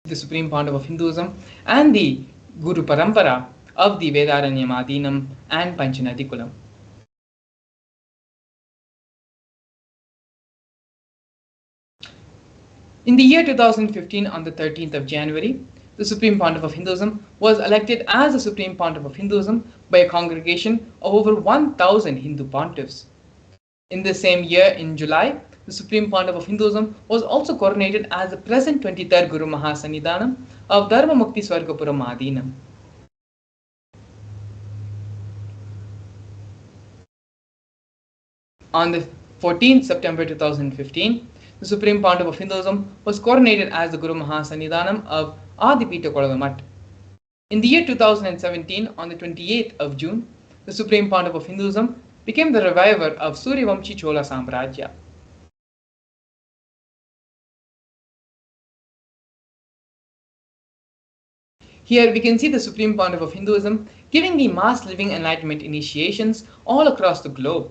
the supreme pontiff of Hinduism and the Guru Parampara of the Vedaranyam Adinam and Panchanadikulam. In the year 2015, on the 13th of January, the Supreme Pontiff of Hinduism was elected as the Supreme Pontiff of Hinduism by a congregation of over 1,000 Hindu pontiffs. In the same year, in July, the Supreme Pontiff of Hinduism was also coronated as the present 23rd Guru Mahasannidhanam of Dharma Mukti Swargapuram Adinam. On the 14th September 2015, the Supreme Pontiff of Hinduism was coronated as the Guru Mahasannidhanam of Adipita Kolavamat. In the year 2017, on the 28th of June, the Supreme Pontiff of Hinduism became the reviver of Suryavamshi Chola Samrajya. Here we can see the Supreme Pontiff of Hinduism giving the mass living enlightenment initiations all across the globe.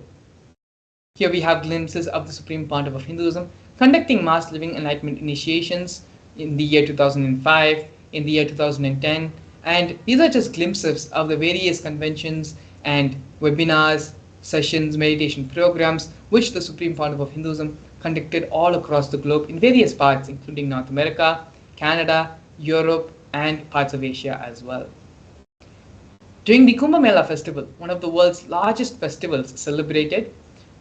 Here we have glimpses of the Supreme Pontiff of Hinduism conducting mass living enlightenment initiations in the year 2005, in the year 2010, and these are just glimpses of the various conventions and webinars, sessions, meditation programs which the Supreme Pontiff of Hinduism conducted all across the globe in various parts, including North America, Canada, Europe, and parts of Asia as well. During the Kumbh Mela festival, one of the world's largest festivals celebrated,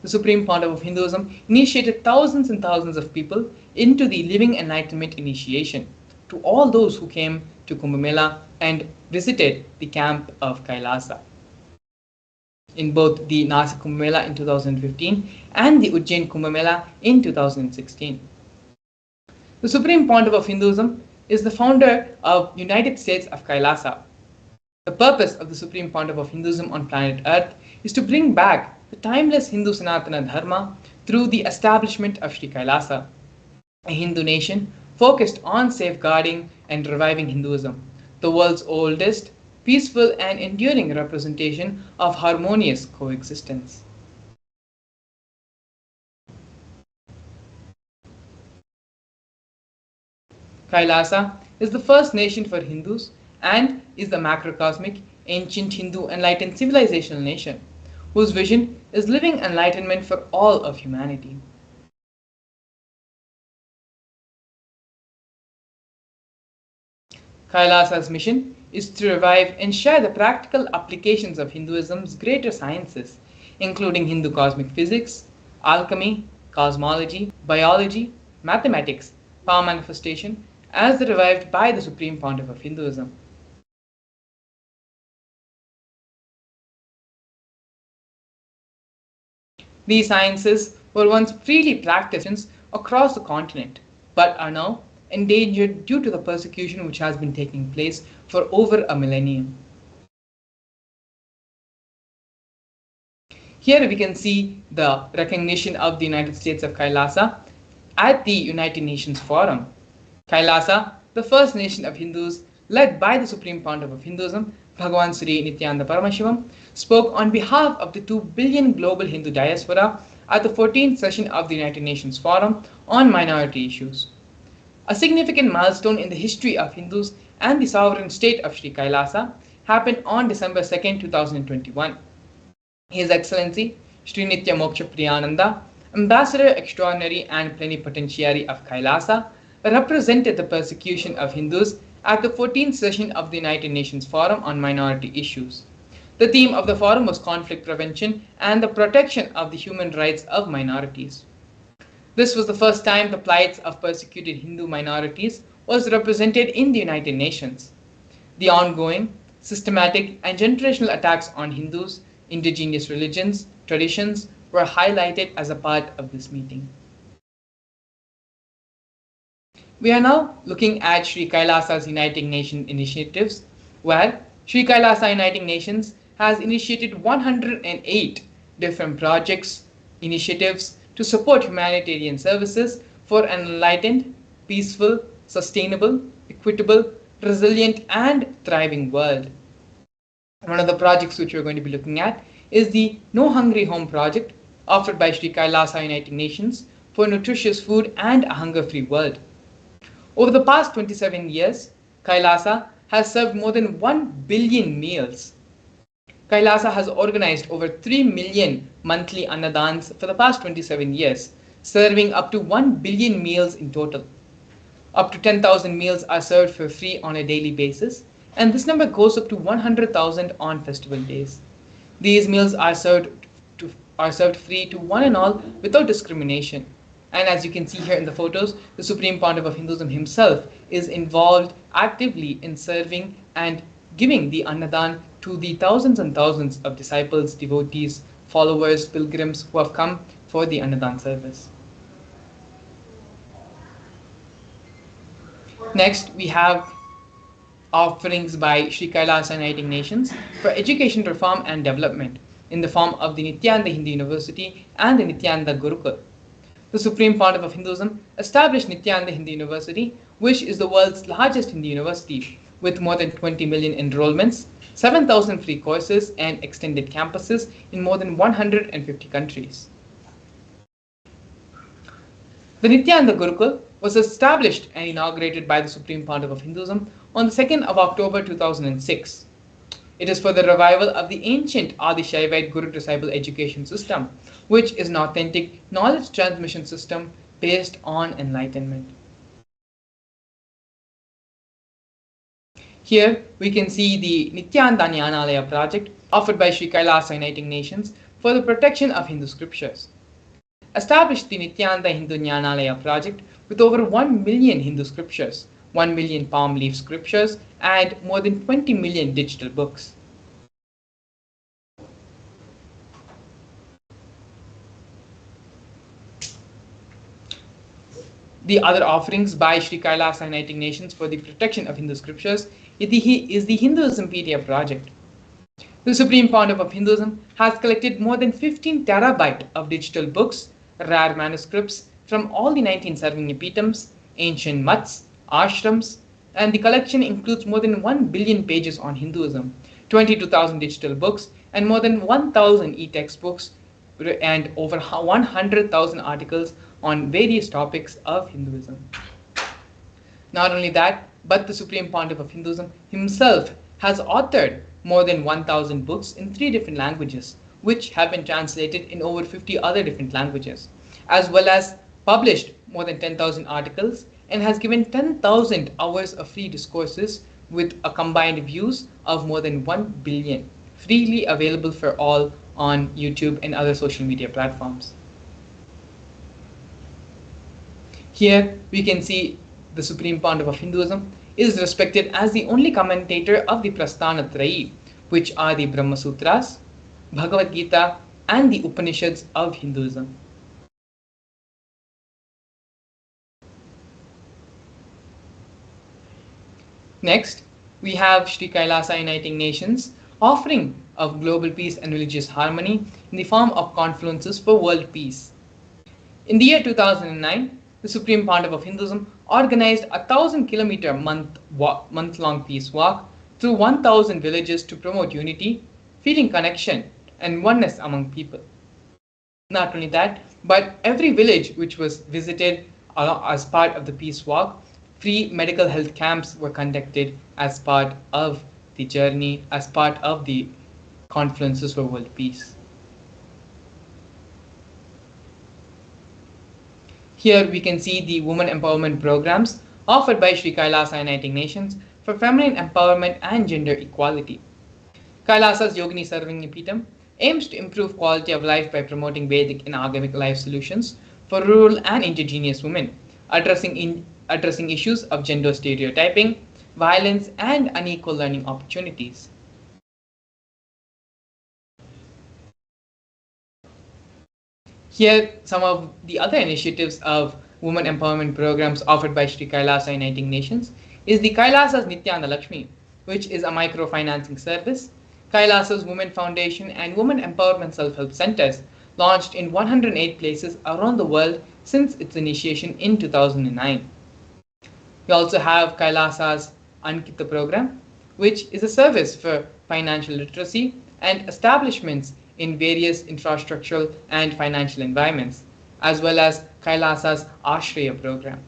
the Supreme Pontiff of Hinduism initiated thousands and thousands of people into the living enlightenment initiation to all those who came to Kumbh Mela and visited the camp of Kailasa. In both the Nasik Kumbh Mela in 2015 and the Ujjain Kumbh Mela in 2016. The Supreme Pontiff of Hinduism is the founder of United States of Kailasa. The purpose of the Supreme Pontiff of Hinduism on planet Earth is to bring back the timeless Hindu Sanatana Dharma through the establishment of Sri Kailasa, a Hindu nation focused on safeguarding and reviving Hinduism, the world's oldest, peaceful and enduring representation of harmonious coexistence. Kailasa is the first nation for Hindus and is the macrocosmic, ancient Hindu enlightened civilizational nation, whose vision is living enlightenment for all of humanity. Kailasa's mission is to revive and share the practical applications of Hinduism's greater sciences, including Hindu cosmic physics, alchemy, cosmology, biology, mathematics, power manifestation, as revived by the Supreme Pontiff of Hinduism. These sciences were once freely practiced across the continent, but are now endangered due to the persecution which has been taking place for over a millennium. Here we can see the recognition of the United States of Kailasa at the United Nations Forum. Kailasa, the first nation of Hindus led by the Supreme Pontiff of Hinduism, Bhagavan Sri Nithyananda Paramashivam, spoke on behalf of the 2 billion global Hindu diaspora at the 14th session of the United Nations Forum on minority issues. A significant milestone in the history of Hindus and the sovereign state of Sri Kailasa happened on December 2nd, 2021. His Excellency Sri Nitya Moksha Priyananda, Ambassador Extraordinary and Plenipotentiary of Kailasa, represented the persecution of Hindus at the 14th session of the United Nations Forum on Minority Issues. The theme of the forum was conflict prevention and the protection of the human rights of minorities. This was the first time the plights of persecuted Hindu minorities was represented in the United Nations. The ongoing, systematic and generational attacks on Hindus, indigenous religions, traditions were highlighted as a part of this meeting. We are now looking at Sri Kailasa's Uniting Nations initiatives, where Sri Kailasa Uniting Nations has initiated 108 different projects, initiatives to support humanitarian services for an enlightened, peaceful, sustainable, equitable, resilient and thriving world. One of the projects which we're going to be looking at is the No Hungry Home project offered by Sri Kailasa Uniting Nations for nutritious food and a hunger-free world. Over the past 27 years, Kailasa has served more than 1 billion meals. Kailasa has organized over 3 million monthly annadans for the past 27 years, serving up to 1 billion meals in total. Up to 10,000 meals are served for free on a daily basis, and this number goes up to 100,000 on festival days. These meals are served free to one and all without discrimination. And as you can see here in the photos, the Supreme Pontiff of Hinduism himself is involved actively in serving and giving the Annadan to the thousands and thousands of disciples, devotees, followers, pilgrims who have come for the Annadan service. Next, we have offerings by Sri Kailasa Uniting Nations for education reform and development in the form of the Nithyananda Hindu University and the Nithyananda Gurukul. The Supreme Pontiff of Hinduism established Nithyananda Hindu University, which is the world's largest Hindu university with more than 20 million enrollments, 7,000 free courses and extended campuses in more than 150 countries. The Nithyananda Gurukul was established and inaugurated by the Supreme Pontiff of Hinduism on the 2nd of October 2006. It is for the revival of the ancient Adi Shaivite Guru-disciple education system, which is an authentic knowledge transmission system based on enlightenment. Here we can see the Nithyananda Jnanalaya project offered by Sri Kailasa Uniting Nations for the protection of Hindu scriptures. Established the Nithyananda Hindu Jnanalaya project with over 1 million Hindu scriptures, 1 million palm leaf scriptures, and more than 20 million digital books. The other offerings by Sri Kailasa Uniting Nations for the protection of Hindu scriptures is the Hinduism PDF project. The Supreme Pontiff of Hinduism has collected more than 15 terabyte of digital books, rare manuscripts from all the 19 Sarvanyapitams, ancient mutts, ashrams, and the collection includes more than 1 billion pages on Hinduism, 22,000 digital books, and more than 1,000 e-textbooks, and over 100,000 articles on various topics of Hinduism. Not only that, but the Supreme Pontiff of Hinduism himself has authored more than 1,000 books in 3 different languages, which have been translated in over 50 other different languages, as well as published more than 10,000 articles and has given 10,000 hours of free discourses with a combined views of more than 1 billion, freely available for all on YouTube and other social media platforms. Here we can see the Supreme Pontiff of Hinduism is respected as the only commentator of the Prasthana Trayi, which are the Brahma Sutras, Bhagavad Gita, and the Upanishads of Hinduism. Next, we have Sri Kailasa Uniting Nations offering of global peace and religious harmony in the form of confluences for world peace. In the year 2009, the Supreme Pontiff of Hinduism organized a 1,000-kilometer month-long peace walk through 1,000 villages to promote unity, feeling connection, and oneness among people. Not only that, but every village which was visited as part of the peace walk, free medical health camps were conducted as part of the journey, as part of the confluences for world peace. Here we can see the women empowerment programs offered by Sri Kailasa Uniting Nations for feminine empowerment and gender equality. Kailasa's Yogini Sarvanyapitam aims to improve quality of life by promoting Vedic and Agamic life solutions for rural and indigenous women, addressing issues of gender stereotyping, violence, and unequal learning opportunities. Here, some of the other initiatives of women empowerment programs offered by Sri Kailasa Uniting Nations is the Kailasa's Nityananda Lakshmi, which is a microfinancing service, Kailasa's Women Foundation and Women Empowerment Self-Help Centers, launched in 108 places around the world since its initiation in 2009. We also have Kailasa's Ankita program, which is a service for financial literacy and establishments in various infrastructural and financial environments, as well as Kailasa's Ashraya program.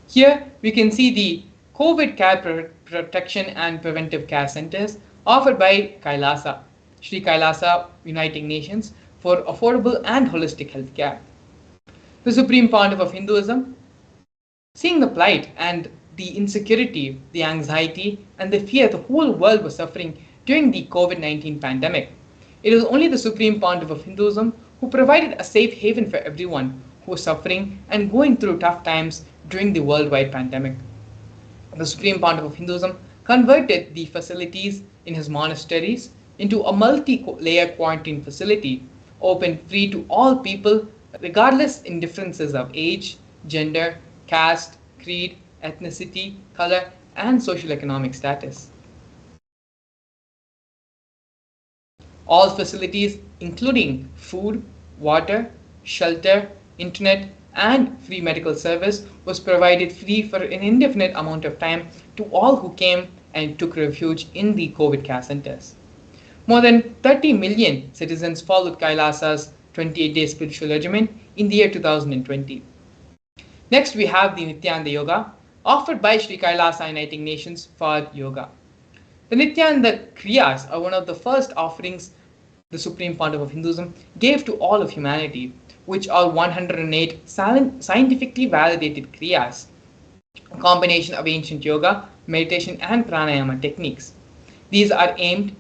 Here we can see the COVID care protection and preventive care centers offered by Kailasa, Sri Kailasa Uniting Nations for affordable and holistic health care. The Supreme Pontiff of Hinduism, seeing the plight and the insecurity, the anxiety, and the fear the whole world was suffering during the COVID-19 pandemic, it was only the Supreme Pontiff of Hinduism who provided a safe haven for everyone who was suffering and going through tough times during the worldwide pandemic. The Supreme Pontiff of Hinduism converted the facilities in his monasteries into a multi-layer quarantine facility open free to all people regardless in differences of age, gender, caste, creed, ethnicity, color, and social economic status. All facilities, including food, water, shelter, internet, and free medical service, was provided free for an indefinite amount of time to all who came and took refuge in the COVID care centers. More than 30 million citizens followed Kailasa's 28-day spiritual regimen in the year 2020. Next, we have the Nithyananda Yoga, offered by Sri Kailasa Uniting Nations for yoga. The Nithyananda Kriyas are one of the first offerings the Supreme Pontiff of Hinduism gave to all of humanity, which are 108 scientifically validated Kriyas, a combination of ancient yoga, meditation, and pranayama techniques. These are aimed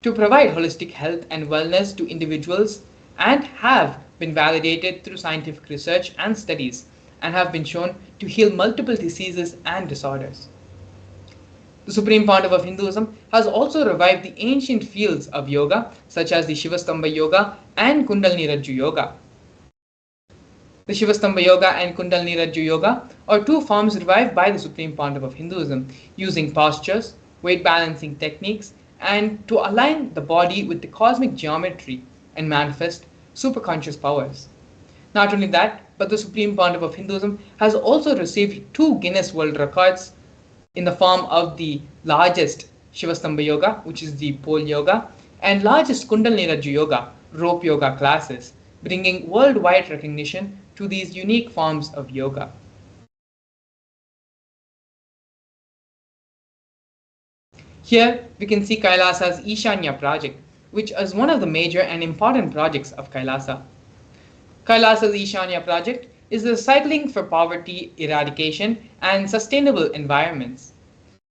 to provide holistic health and wellness to individuals and have been validated through scientific research and studies and have been shown to heal multiple diseases and disorders. The Supreme Pontiff of Hinduism has also revived the ancient fields of yoga such as the Shivastambha Yoga and Kundalini Rajju Yoga. The Shivastambha Yoga and Kundalini Rajju Yoga are two forms revived by the Supreme Pontiff of Hinduism using postures, weight balancing techniques, and to align the body with the cosmic geometry and manifest superconscious powers. Not only that, but the Supreme Pontiff of Hinduism has also received 2 Guinness World Records in the form of the largest Shivastambha Yoga, which is the pole yoga, and largest Kundalini Rajju Yoga, rope yoga classes, bringing worldwide recognition to these unique forms of yoga. Here we can see Kailasa's Ishanya project, which is one of the major and important projects of Kailasa. Kailasa's Ishanya project is the Cycling for Poverty Eradication and Sustainable Environments.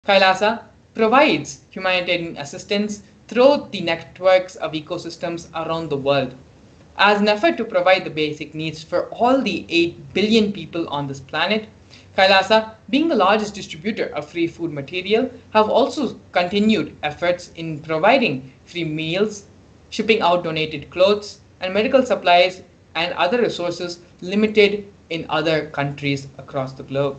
Kailasa provides humanitarian assistance through the networks of ecosystems around the world as an effort to provide the basic needs for all the 8 billion people on this planet. Kailasa, being the largest distributor of free food material, have also continued efforts in providing free meals, shipping out donated clothes, and medical supplies and other resources limited in other countries across the globe.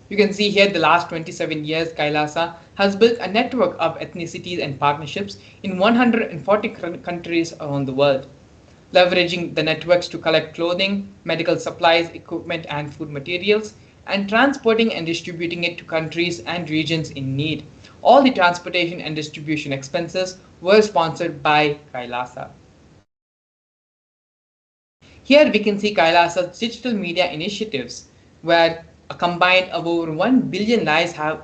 You can see here the last 27 years Kailasa has built a network of ethnicities and partnerships in 140 countries around the world, leveraging the networks to collect clothing, medical supplies, equipment, and food materials, and transporting and distributing it to countries and regions in need. All the transportation and distribution expenses were sponsored by Kailasa. Here we can see Kailasa's digital media initiatives, where a combined of over 1 billion lives have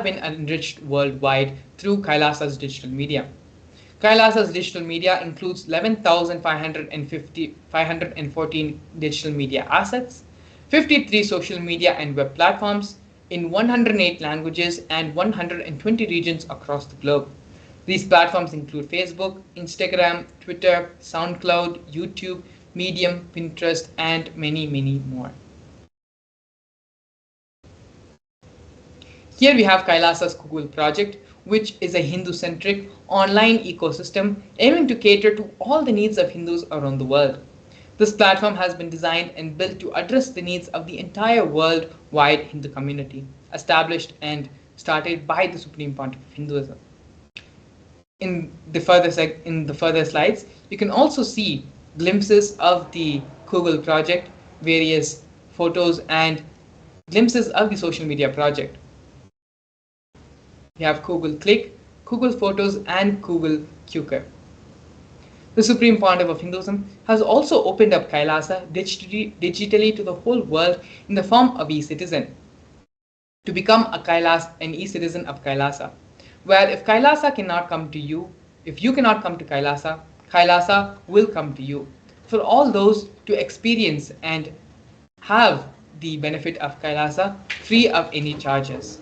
been enriched worldwide through Kailasa's digital media. Kailasa's digital media includes 11,514 digital asset assets, 53 social media and web platforms in 108 languages and 120 regions across the globe. These platforms include Facebook, Instagram, Twitter, SoundCloud, YouTube, Medium, Pinterest, and many, many more. Here we have Kailasa's Google project, which is a Hindu-centric online ecosystem aiming to cater to all the needs of Hindus around the world. This platform has been designed and built to address the needs of the entire worldwide Hindu community, established and started by the Supreme Pontiff of Hinduism. In the further slides, you can also see glimpses of the Google project, various photos, and glimpses of the social media project. We have Google Click, Google Photos, and Google Qker. The Supreme Pontiff of Hinduism has also opened up Kailasa digitally to the whole world in the form of e-citizen, to become an e-citizen of Kailasa, where if Kailasa cannot come to you, if you cannot come to Kailasa, Kailasa will come to you. For all those to experience and have the benefit of Kailasa free of any charges.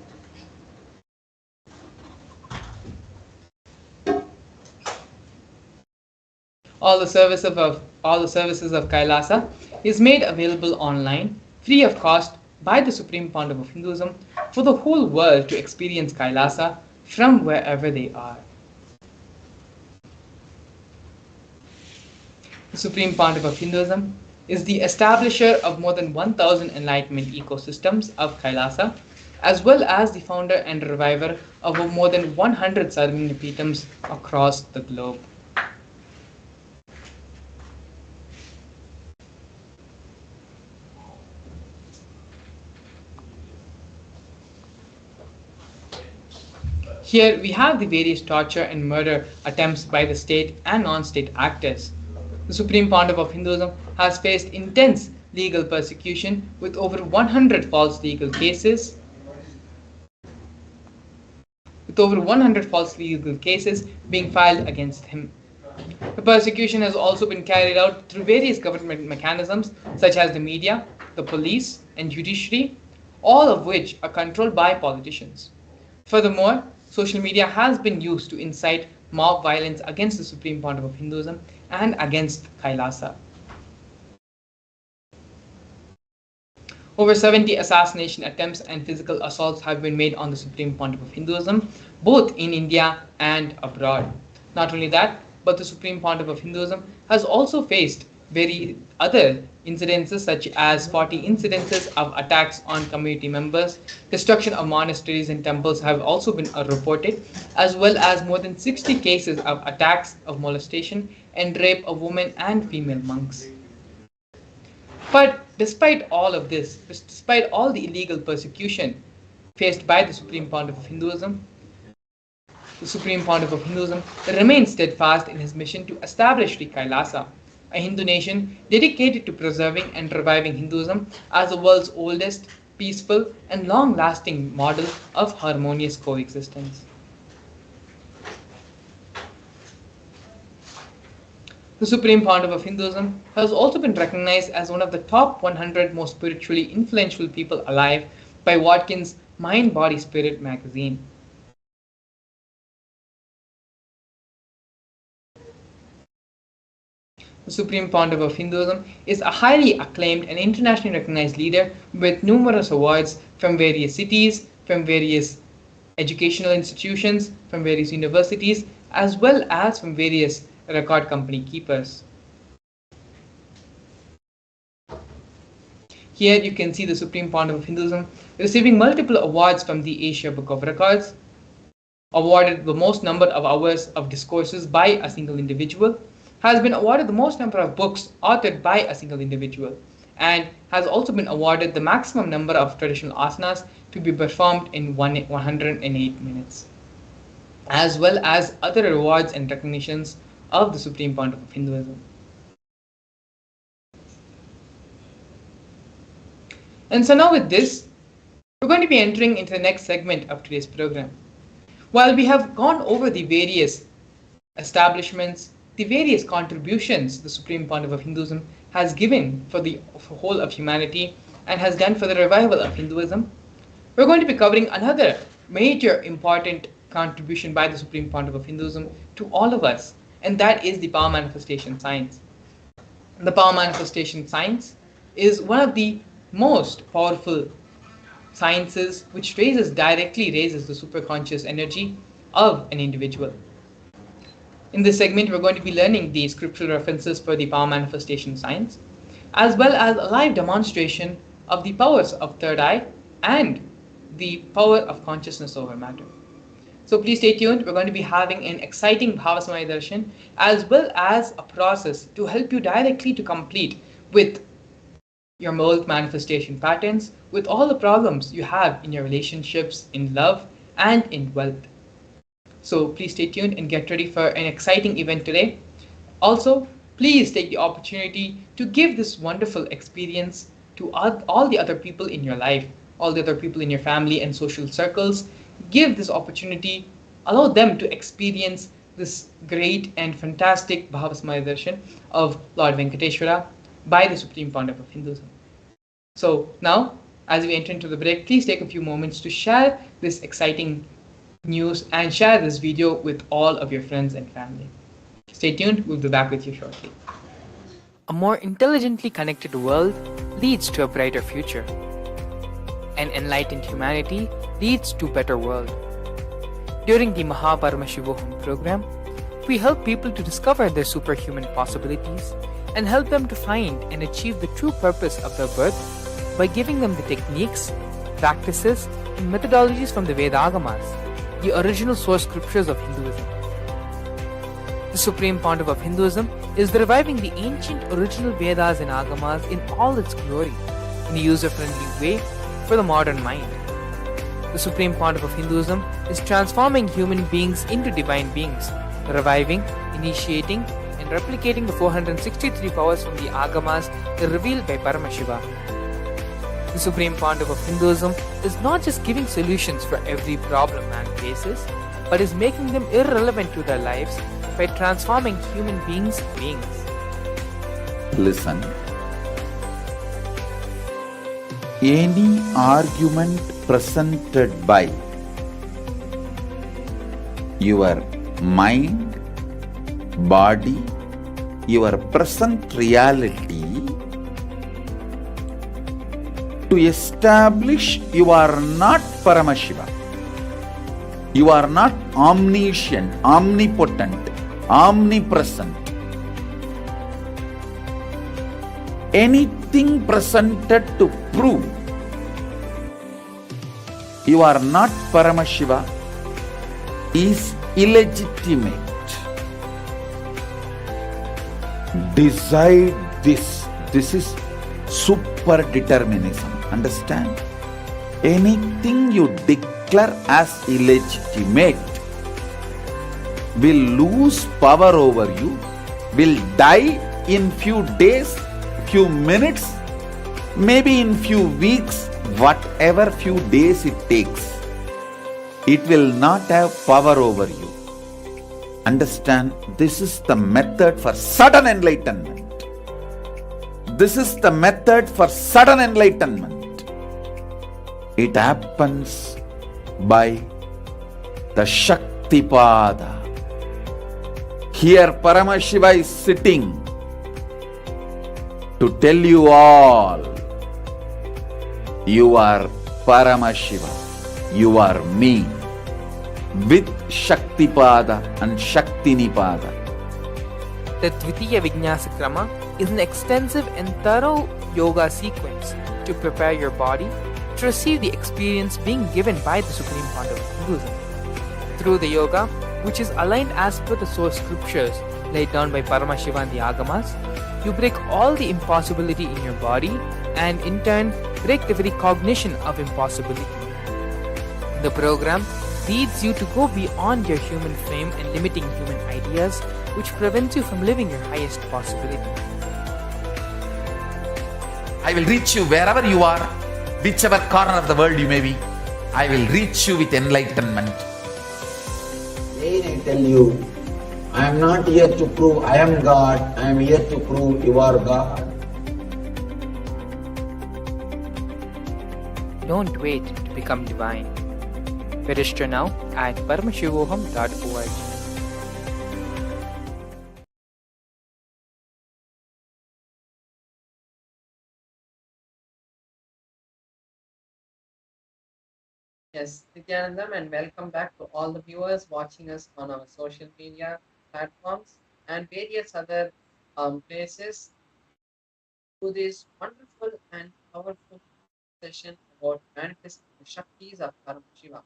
All the services of Kailasa is made available online, free of cost, by the Supreme Pontiff of Hinduism for the whole world to experience Kailasa from wherever they are. The Supreme Pontiff of Hinduism is the establisher of more than 1,000 enlightenment ecosystems of Kailasa, as well as the founder and reviver of more than 100 Sarvanipitams across the globe. Here we have the various torture and murder attempts by the state and non-state actors. The Supreme Pontiff of Hinduism has faced intense legal persecution with over 100 false legal cases, being filed against him. The persecution has also been carried out through various government mechanisms such as the media, the police, and judiciary, all of which are controlled by politicians. Furthermore, social media has been used to incite mob violence against the Supreme Pontiff of Hinduism and against Kailasa. Over 70 assassination attempts and physical assaults have been made on the Supreme Pontiff of Hinduism, both in India and abroad. Not only that, but the Supreme Pontiff of Hinduism has also faced very other incidences such as 40 incidences of attacks on community members, destruction of monasteries and temples have also been reported, as well as more than 60 cases of attacks of molestation and rape of women and female monks. But despite all of this, despite all the illegal persecution faced by the Supreme Pontiff of Hinduism, the Supreme Pontiff of Hinduism remains steadfast in his mission to establish Sri Kailasa, a Hindu nation dedicated to preserving and reviving Hinduism as the world's oldest, peaceful, and long-lasting model of harmonious coexistence. The Supreme Pontiff of Hinduism has also been recognized as one of the top 100 most spiritually influential people alive by Watkins' Mind, Body, Spirit magazine. The Supreme Pontiff of Hinduism is a highly acclaimed and internationally recognized leader with numerous awards from various cities, from various educational institutions, from various universities, as well as from various record company keepers. Here you can see the Supreme Pontiff of Hinduism receiving multiple awards from the Asia Book of Records, awarded the most number of hours of discourses by a single individual, has been awarded the most number of books authored by a single individual, and has also been awarded the maximum number of traditional asanas to be performed in 108 minutes, as well as other awards and recognitions of the Supreme Pontiff of Hinduism. And so now with this, we're going to be entering into the next segment of today's program. While we have gone over the various establishments, the various contributions the Supreme Pontiff of Hinduism has given for the whole of humanity and has done for the revival of Hinduism, we're going to be covering another major important contribution by the Supreme Pontiff of Hinduism to all of us, and that is the power manifestation science. The power manifestation science is one of the most powerful sciences which directly raises the superconscious energy of an individual. In this segment, we're going to be learning the scriptural references for the power manifestation science, as well as a live demonstration of the powers of third eye and the power of consciousness over matter. So please stay tuned. We're going to be having an exciting Bhava Samadhi Darshan, as well as a process to help you directly to complete with your mold manifestation patterns, with all the problems you have in your relationships, in love, and in wealth. So please stay tuned and get ready for an exciting event today. Also, please take the opportunity to give this wonderful experience to all the other people in your life, all the other people in your family and social circles. Give this opportunity, allow them to experience this great and fantastic Bhava Darshan of Lord Venkateshwara by the Supreme Pontiff of Hinduism. So now, as we enter into the break, please take a few moments to share this exciting news and share this video with all of your friends and family. Stay tuned, we'll be back with you shortly. A more intelligently connected world leads to a brighter future. An enlightened humanity leads to a better world. During the Paramashivam program, we help people to discover their superhuman possibilities and help them to find and achieve the true purpose of their birth by giving them the techniques, practices, and methodologies from the Vedagamas, the original source scriptures of Hinduism. The Supreme Pontiff of Hinduism is reviving the ancient original Vedas and Agamas in all its glory, in a user-friendly way for the modern mind. The Supreme Pontiff of Hinduism is transforming human beings into divine beings, reviving, initiating, and replicating the 463 powers from the Agamas revealed by Paramashivam. The Supreme Pontiff of Hinduism is not just giving solutions for every problem man faces, but is making them irrelevant to their lives by transforming human beings. Listen. Any argument presented by your mind, body, your present reality to establish you are not Paramashiva, you are not omniscient, omnipotent, omnipresent. Anything presented to prove you are not Paramashiva is illegitimate. Decide this. This is super determinism. Understand? Anything you declare as illegitimate will lose power over you, will die in few days, few minutes, maybe in few weeks, whatever few days it takes. It will not have power over you. Understand, this is the method for sudden enlightenment. This is the method for sudden enlightenment. It happens by the Shaktipada. Here Paramashiva is sitting to tell you all, you are Paramashiva, you are me, with Shaktipada and Shaktinipada. The Dvitiya Vijnasa Krama is an extensive and thorough yoga sequence to prepare your body to receive the experience being given by the Supreme Pontiff of Hinduism. Through the yoga, which is aligned as per the source scriptures laid down by Paramashiva and the Agamas, you break all the impossibility in your body and in turn break the very cognition of impossibility. The program leads you to go beyond your human frame and limiting human ideas, which prevents you from living your highest possibility. I will reach you wherever you are, whichever corner of the world you may be. I will reach you with enlightenment. Again I tell you, I am not here to prove I am God, I am here to prove you are God. Don't wait to become divine. Register now at paramashivoham.org. Yes, Nithyananda, and welcome back to all the viewers watching us on our social media platforms and various other places to this wonderful and powerful session about manifesting the Shaktis of Paramashiva.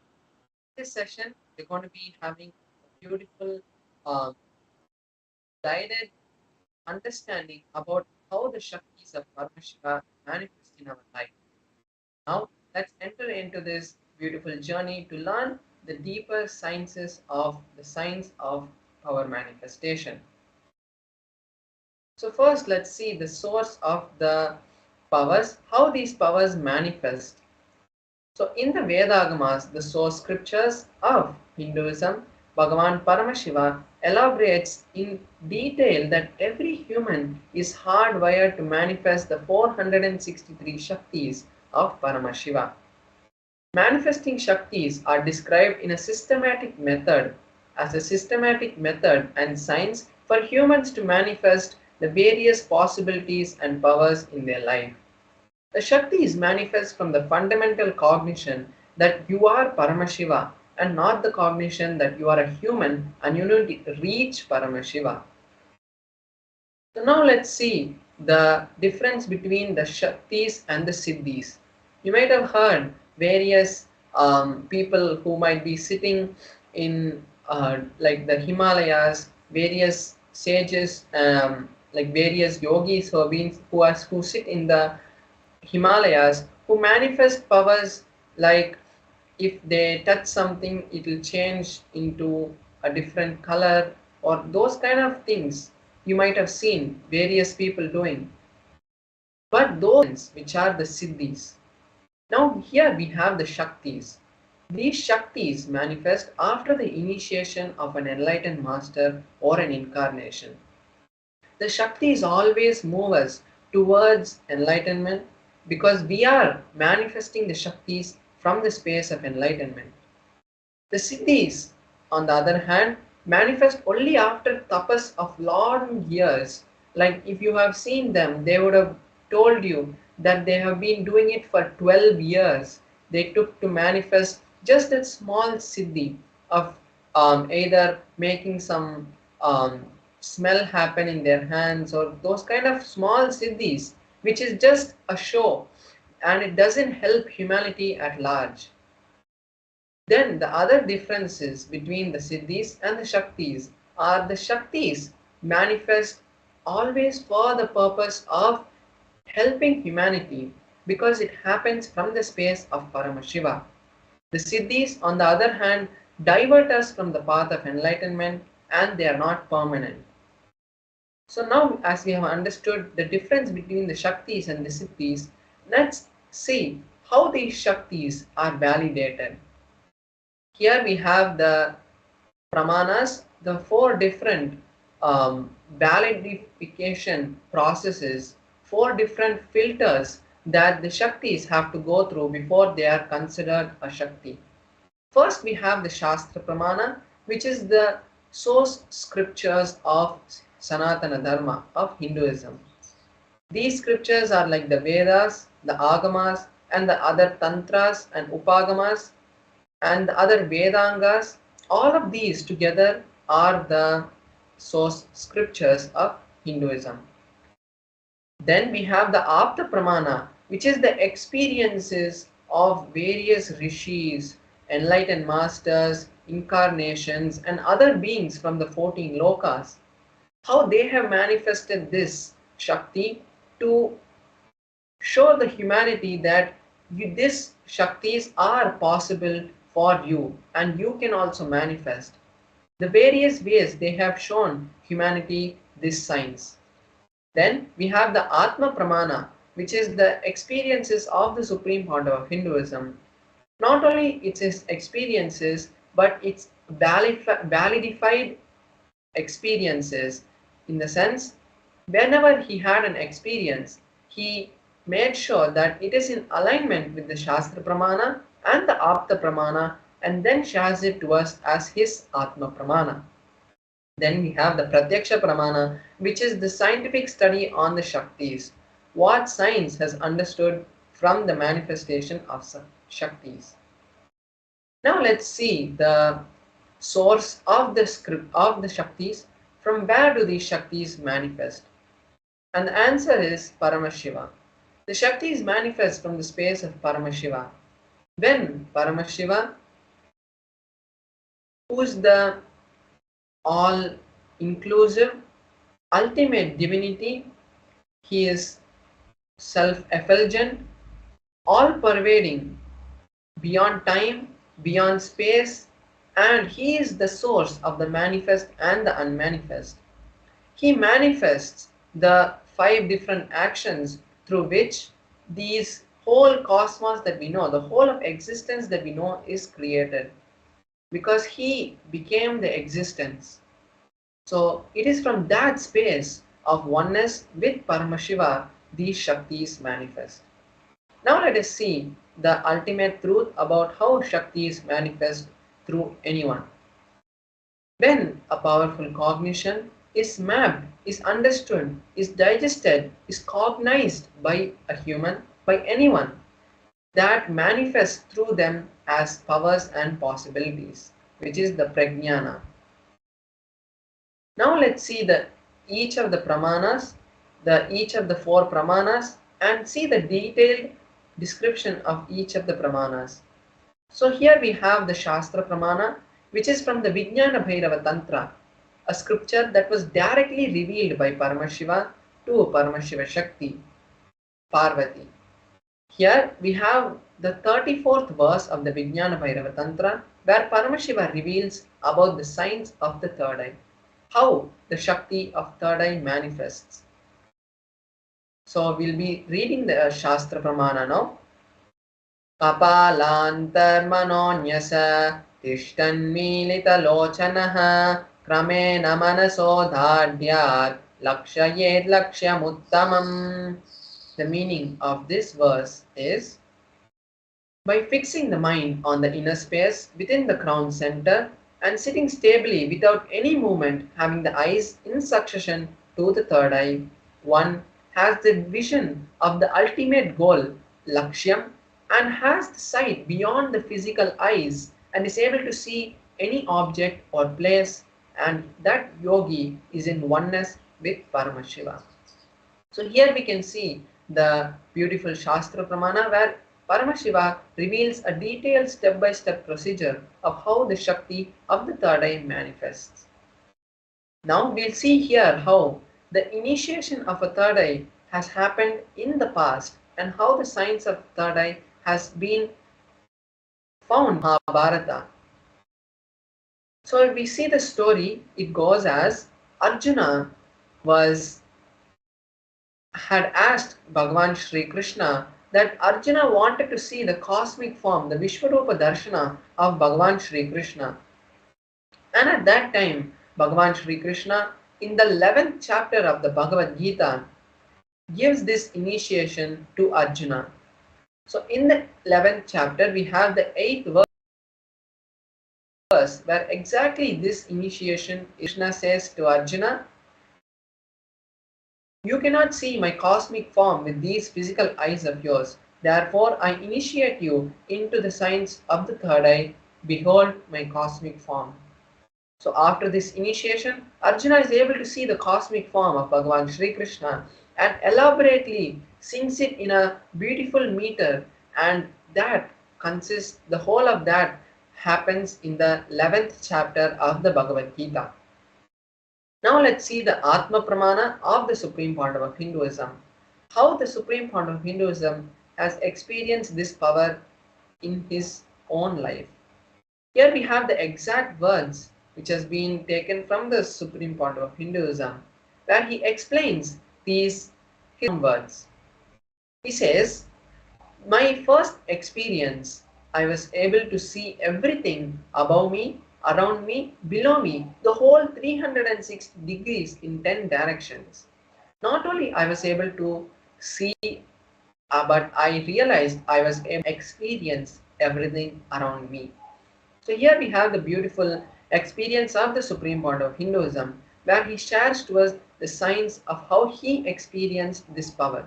This session, we're going to be having a beautiful um, guided understanding about how the Shaktis of Paramashiva manifest in our life. Now, let's enter into this beautiful journey to learn the deeper sciences of the science of power manifestation. So first let's see the source of the powers, how these powers manifest. So in the Vedagamas, the source scriptures of Hinduism, Bhagavan Paramashiva elaborates in detail that every human is hardwired to manifest the 463 Shaktis of Paramashiva. Manifesting Shaktis are described in a systematic method as a systematic method and science for humans to manifest the various possibilities and powers in their life. The Shaktis manifest from the fundamental cognition that you are Paramashiva and not the cognition that you are a human and you need to reach Paramashiva. So now let's see the difference between the Shaktis and the Siddhis. You might have heard various people who might be sitting in like the Himalayas, various sages, like various yogis who have been who sit in the Himalayas who manifest powers like if they touch something it will change into a different color or those kind of things you might have seen various people doing. But those which are the Siddhis. Now here we have the Shaktis. These Shaktis manifest after the initiation of an enlightened master or an incarnation. The Shaktis always move us towards enlightenment because we are manifesting the Shaktis from the space of enlightenment. The Siddhis, on the other hand, manifest only after tapas of long years. Like if you have seen them, they would have told you that they have been doing it for 12 years. They took to manifest just a small siddhi of either making some smell happen in their hands or those kind of small siddhis, which is just a show and it doesn't help humanity at large. Then the other differences between the Siddhis and the Shaktis are the Shaktis manifest always for the purpose of helping humanity because it happens from the space of Paramashiva. The Siddhis, on the other hand, divert us from the path of enlightenment and they are not permanent. So now as we have understood the difference between the Shaktis and the Siddhis, let's see how these Shaktis are validated. Here we have the Pramanas, the four different validification processes, four different filters that the Shaktis have to go through before they are considered a Shakti. First we have the Shastra Pramana, which is the source scriptures of Sanatana Dharma, of Hinduism. These scriptures are like the Vedas, the Agamas, and the other Tantras and Upagamas, and the other Vedangas. All of these together are the source scriptures of Hinduism. Then we have the Apta Pramana, which is the experiences of various rishis, enlightened masters, incarnations, and other beings from the 14 lokas. How they have manifested this Shakti to show the humanity that these Shaktis are possible for you and you can also manifest. The various ways they have shown humanity this science. Then we have the Atma Pramana, which is the experiences of the Supreme Founder of Hinduism. Not only its experiences, but its validified experiences, in the sense, whenever he had an experience, he made sure that it is in alignment with the Shastra Pramana and the Apta Pramana and then shares it to us as his Atma Pramana. Then we have the Pratyaksha Pramana, which is the scientific study on the Shaktis, what science has understood from the manifestation of Shaktis. Now let's see the source of the script of the Shaktis. From where do these Shaktis manifest? And the answer is Paramashiva. The Shaktis manifest from the space of Paramashiva. When Paramashiva, who is the all-inclusive, ultimate divinity, he is self-effulgent, all-pervading, beyond time, beyond space, and he is the source of the manifest and the unmanifest. He manifests the 5 different actions through which these whole cosmos that we know, the whole of existence that we know is created, because he became the existence. So it is from that space of oneness with Paramashiva these Shaktis manifest. Now let us see the ultimate truth about how Shaktis manifest through anyone. When a powerful cognition is mapped, is understood, is digested, is cognized by a human, by anyone, that manifests through them as powers and possibilities, which is the prajnana. Now let's see each of the pramanas, each of the 4 pramanas, and see the detailed description of each of the pramanas. So here we have the Shastra Pramana, which is from the Vijnana Bhairava Tantra, a scripture that was directly revealed by Paramashiva to Paramashiva Shakti, Parvati. Here we have the 34th verse of the Vijnana Bhairava Tantra, where Paramashiva reveals about the signs of the third eye, how the Shakti of third eye manifests. So we'll be reading the Shastra Pramana now. Kapalantarmanonyasa tishtanmilitalochanaha kramena manasodhadyat lakshayed lakshyamuttamam. The meaning of this verse is, by fixing the mind on the inner space within the crown center and sitting stably without any movement, having the eyes in succession to the third eye, one has the vision of the ultimate goal, Lakshyam, and has the sight beyond the physical eyes and is able to see any object or place, and that yogi is in oneness with Paramashiva. So here we can see the beautiful Shastra Pramana where Paramashiva reveals a detailed step-by-step procedure of how the Shakti of the third eye manifests. Now we'll see here how the initiation of a third eye has happened in the past and how the science of third eye has been found in Mahabharata. So if we see the story, it goes as Arjuna had asked Bhagavan Shri Krishna that Arjuna wanted to see the cosmic form, the Vishwarupa Darshana of Bhagavan Shri Krishna. And at that time, Bhagavan Shri Krishna, in the 11th chapter of the Bhagavad Gita, gives this initiation to Arjuna. So in the 11th chapter, we have the 8th verse where exactly this initiation Krishna says to Arjuna, "You cannot see my cosmic form with these physical eyes of yours. Therefore, I initiate you into the science of the third eye. Behold my cosmic form." So after this initiation, Arjuna is able to see the cosmic form of Bhagavan Shri Krishna and elaborately sings it in a beautiful meter, and that consists, the whole of that happens in the 11th chapter of the Bhagavad Gita. Now let's see the Atma Pramana of the Supreme Pandava of Hinduism. How the Supreme Pandava of Hinduism has experienced this power in his own life. Here we have the exact words which has been taken from the Supreme Pandava of Hinduism, where he explains these words. He says, "My first experience, I was able to see everything above me, around me, below me, the whole 360 degrees in 10 directions. Not only I was able to see, but I realized I was able to experience everything around me." So here we have the beautiful experience of the Supreme Lord of Hinduism, where he shares to us the signs of how he experienced this power.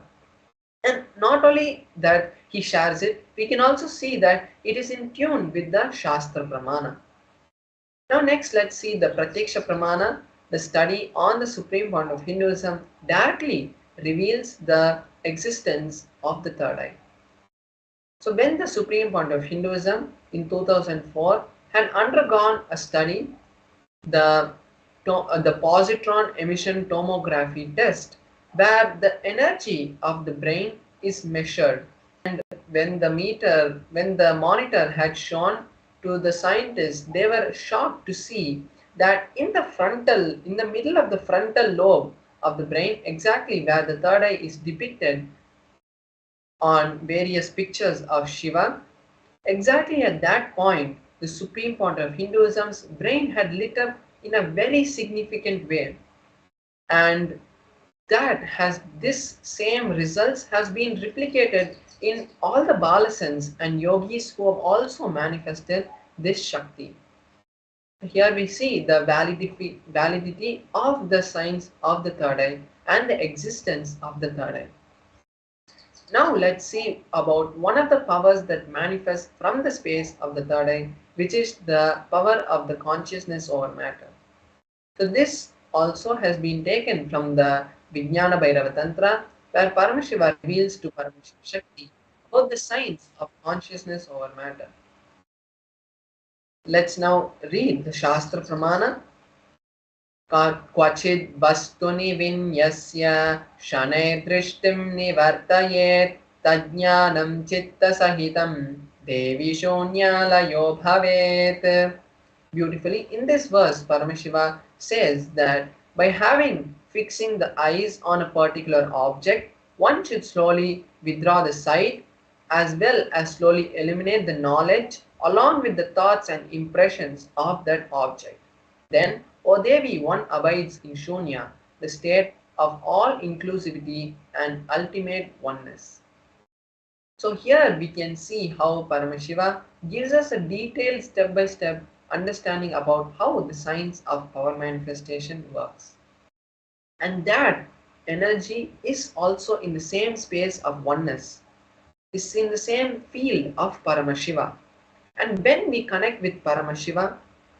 And not only that he shares it, we can also see that it is in tune with the Shastra Pramana. Now next let's see the Pratyaksha Pramana. The study on the Supreme Lord of Hinduism directly reveals the existence of the third eye. So when the Supreme Lord of Hinduism in 2004 had undergone a study, the positron emission tomography test, where the energy of the brain is measured, and when the monitor had shown to the scientists, they were shocked to see that in the middle of the frontal lobe, of the brain, exactly where the third eye is depicted on various pictures of Shiva. Exactly at that point, the supreme point of Hinduism's brain had lit up in a very significant way, and that has this same results has been replicated in all the balasans and yogis who have also manifested this Shakti. Here we see the validity of the signs of the third eye and the existence of the third eye. Now let's see about one of the powers that manifests from the space of the third eye, which is the power of the consciousness over matter. So this also has been taken from the Vijnana Bhairava Tantra, where Paramashiva reveals to Paramashiva Shakti about the science of consciousness over matter. Let's now read the Shastra Pramana. क्वचिद् वस्तुनि विन्यस्य शनैः दृष्टिं निवर्तयेत् तज्ज्ञानं चित्तसहितं देवी शून्यालयो भवेत्. Beautifully, in this verse, Paramashiva says that by fixing the eyes on a particular object, one should slowly withdraw the sight as well as slowly eliminate the knowledge along with the thoughts and impressions of that object. Then, O Devi, one abides in Shunya, the state of all inclusivity and ultimate oneness. So here we can see how Paramashiva gives us a detailed step-by-step understanding about how the science of power manifestation works. And that energy is also in the same space of oneness, is in the same field of Paramashiva. And when we connect with Paramashiva,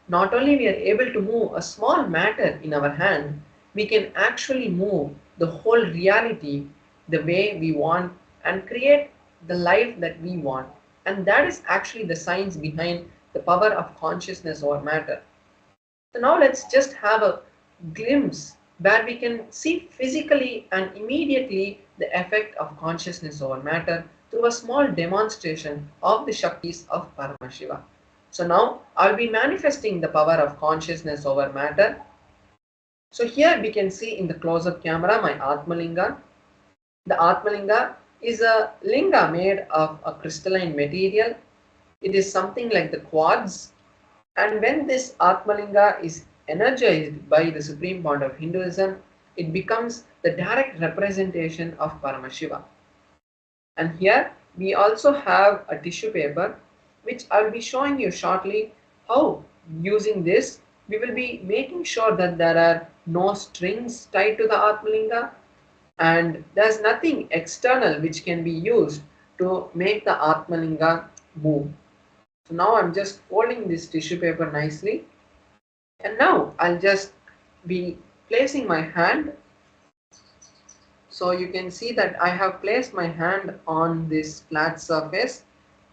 not only we are able to move a small matter in our hand, we can actually move the whole reality the way we want and create the life that we want. And that is actually the science behind the power of consciousness over matter. So now let's just have a glimpse where we can see physically and immediately the effect of consciousness over matter through a small demonstration of the Shaktis of Paramashiva. So now I'll be manifesting the power of consciousness over matter. So here we can see in the close-up camera my Atmalinga. The Atmalinga is a linga made of a crystalline material. It is something like the quartz. And when this Atmalinga is energized by the supreme point of Hinduism, it becomes the direct representation of Paramashiva. And here we also have a tissue paper, which I'll be showing you shortly how using this we will be making sure that there are no strings tied to the Atmalinga and there's nothing external which can be used to make the Atmalinga move. So now I'm just folding this tissue paper nicely, and now I'll just be placing my hand. So you can see that I have placed my hand on this flat surface.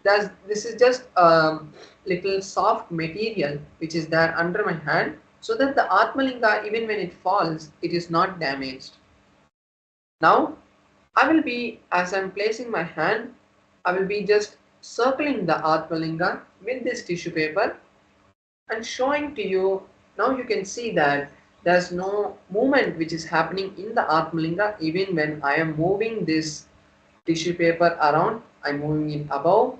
This is just a little soft material which is there under my hand, so that the Atmalinga, even when it falls, it is not damaged. Now I will be, as I'm placing my hand, I will be just circling the Atmalinga with this tissue paper and showing to you. Now you can see that there's no movement which is happening in the Atmalinga even when I am moving this tissue paper around. I'm moving it above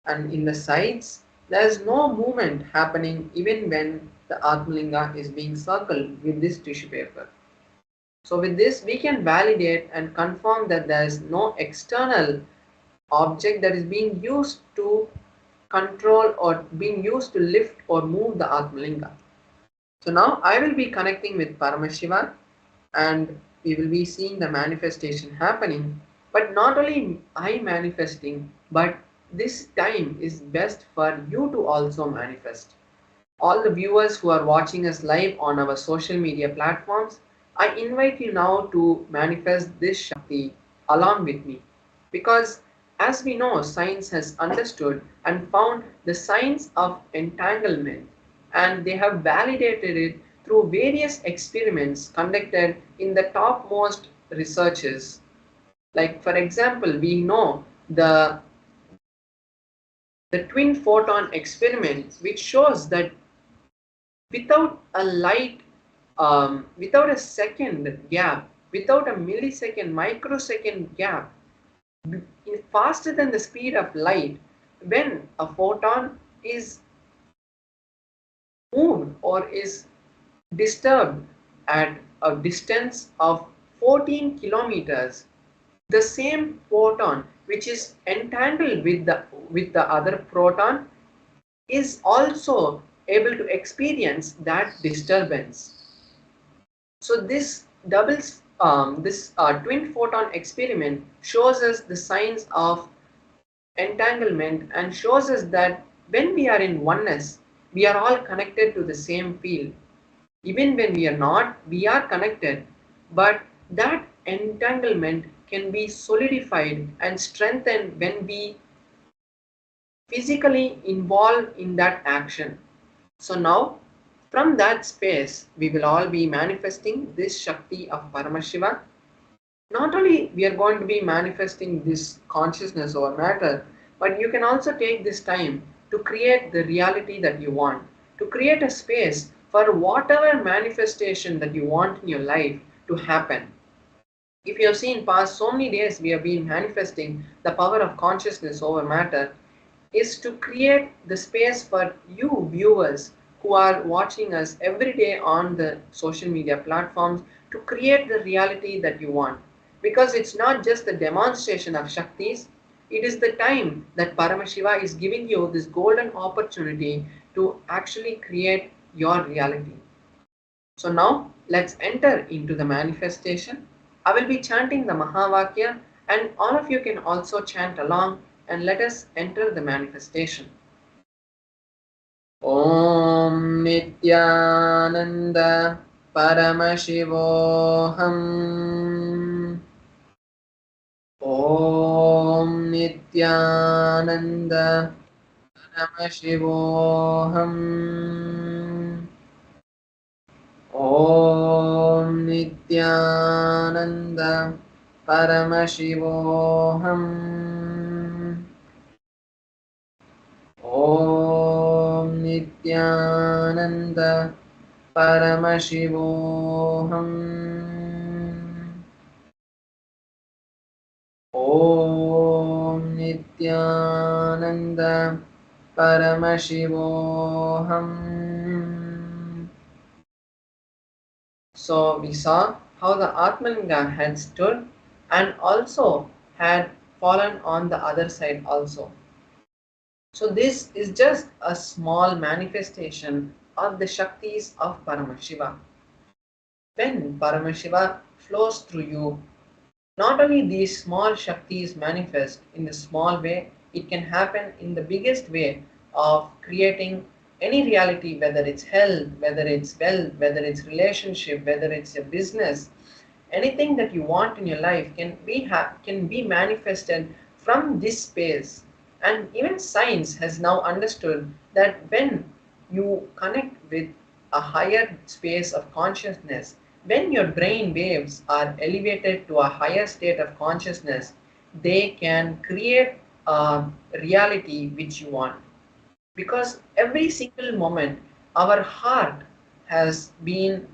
and in the sides. There's no movement happening even when the Atmalinga is being circled with this tissue paper. So with this we can validate and confirm that there is no external object that is being used to control or being used to lift or move the Atmalinga. So now I will be connecting with Paramashiva and we will be seeing the manifestation happening. But not only I manifesting, but this time is best for you to also manifest. All the viewers who are watching us live on our social media platforms, I invite you now to manifest this Shakti along with me, because as we know, science has understood and found the science of entanglement, and they have validated it through various experiments conducted in the topmost researches. Like for example, we know the twin photon experiment, which shows that without a light without a second gap, without a millisecond, microsecond gap, faster than the speed of light, when a photon is moved or is disturbed at a distance of 14 kilometers, the same photon which is entangled with the other proton is also able to experience that disturbance. So this twin photon experiment shows us the signs of entanglement and shows us that when we are in oneness, we are all connected to the same field. Even when we are not, we are connected, but that entanglement can be solidified and strengthened when we physically involved in that action. So now, from that space, we will all be manifesting this Shakti of Paramashiva. Not only we are going to be manifesting this consciousness or matter, but you can also take this time to create the reality that you want, to create a space for whatever manifestation that you want in your life to happen. If you have seen past so many days we have been manifesting the power of consciousness over matter, is to create the space for you viewers who are watching us every day on the social media platforms to create the reality that you want. Because it's not just the demonstration of Shaktis, it is the time that Paramashiva is giving you this golden opportunity to actually create your reality. So now let's enter into the manifestation. I will be chanting the Mahavakya and all of you can also chant along and let us enter the manifestation. Om Nithyananda Paramashivoham. Om Nithyananda Paramashivoham. Om Nithyananda Paramashivoham. Om Nithyananda Paramashivoham. Om Nithyananda Paramashivoham. So we saw how the Atmalinga had stood and also had fallen on the other side also. So this is just a small manifestation of the Shaktis of Paramashiva. When Paramashiva flows through you, not only these small Shaktis manifest in the small way, it can happen in the biggest way of creating any reality, whether it's health, whether it's wealth, whether it's relationship, whether it's a business. Anything that you want in your life can be manifested from this space. And even science has now understood that when you connect with a higher space of consciousness, when your brain waves are elevated to a higher state of consciousness, they can create a reality which you want. Because every single moment, our heart has been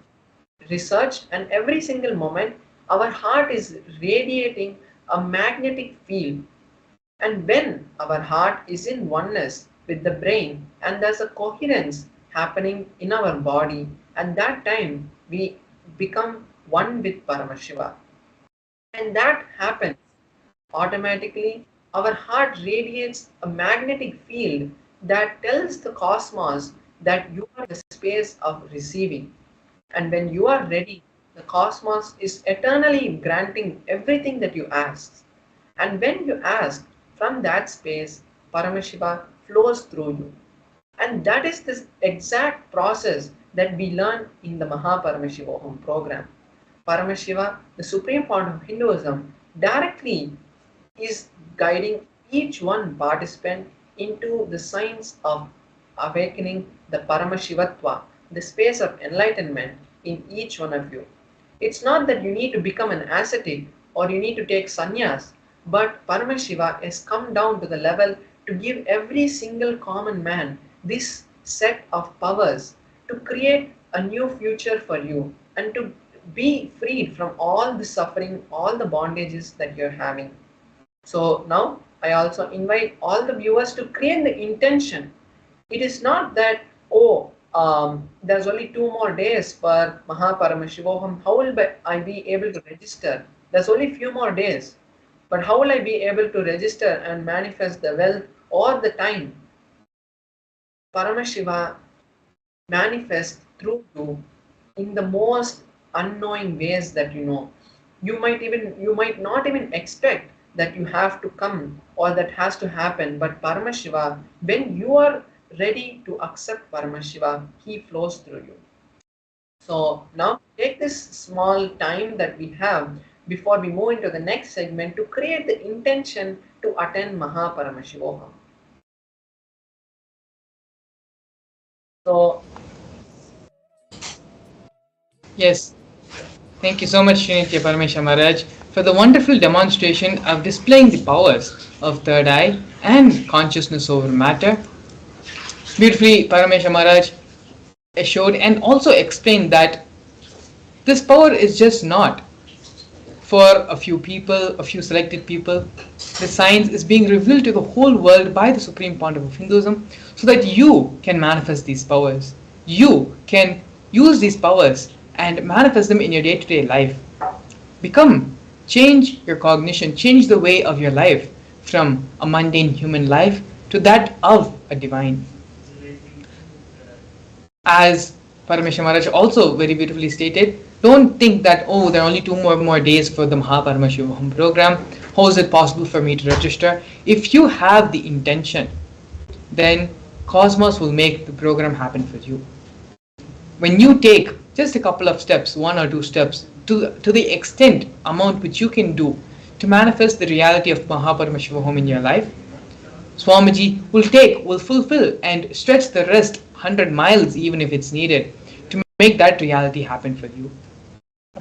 researched, and every single moment, our heart is radiating a magnetic field. And when our heart is in oneness with the brain and there's a coherence happening in our body, and that time we become one with Paramashiva. And that happens automatically. Our heart radiates a magnetic field that tells the cosmos that you are the space of receiving. And when you are ready, the cosmos is eternally granting everything that you ask. And when you ask, from that space, Paramashiva flows through you. And that is this exact process that we learn in the Mahaparamashivaham program. Paramashiva, the supreme point of Hinduism, directly is guiding each one participant into the science of awakening the Paramashivatva, the space of enlightenment in each one of you. It's not that you need to become an ascetic or you need to take sannyas, but Paramashiva has come down to the level to give every single common man this set of powers to create a new future for you, and to be freed from all the suffering, all the bondages that you're having. So now I also invite all the viewers to create the intention. It is not that, oh, there's only 2 more days for Mahaparamashivoham. How will I be able to register? There's only few more days. But how will I be able to register and manifest the wealth or the time? Paramashiva manifests through you in the most unknowing ways that you know. You might not even expect that you have to come or that has to happen, but Paramashiva, when you are ready to accept Paramashiva, he flows through you. So now take this small time that we have before we move into the next segment to create the intention to attend Mahaparamashivoham. So Yes, thank you so much, Srinitya Paramesha Maharaj, for the wonderful demonstration of displaying the powers of third eye and consciousness over matter. Beautifully, Paramesha Maharaj showed and also explained that this power is just not for a few people, a few selected people. The science is being revealed to the whole world by the Supreme Pontiff of Hinduism so that you can manifest these powers. You can use these powers and manifest them in your day-to-day life. Change your cognition, change the way of your life from a mundane human life to that of a divine. As Parameshwar Maharaj also very beautifully stated, don't think that, oh, there are only 2 more days for the Mahaparamashivam program. How is it possible for me to register? If you have the intention, then Cosmos will make the program happen for you. When you take just a couple of steps, 1 or 2 steps, to the extent amount which you can do to manifest the reality of Mahaparamashivam in your life, Swamiji will fulfill and stretch the rest 100 miles even if it's needed to make that reality happen for you.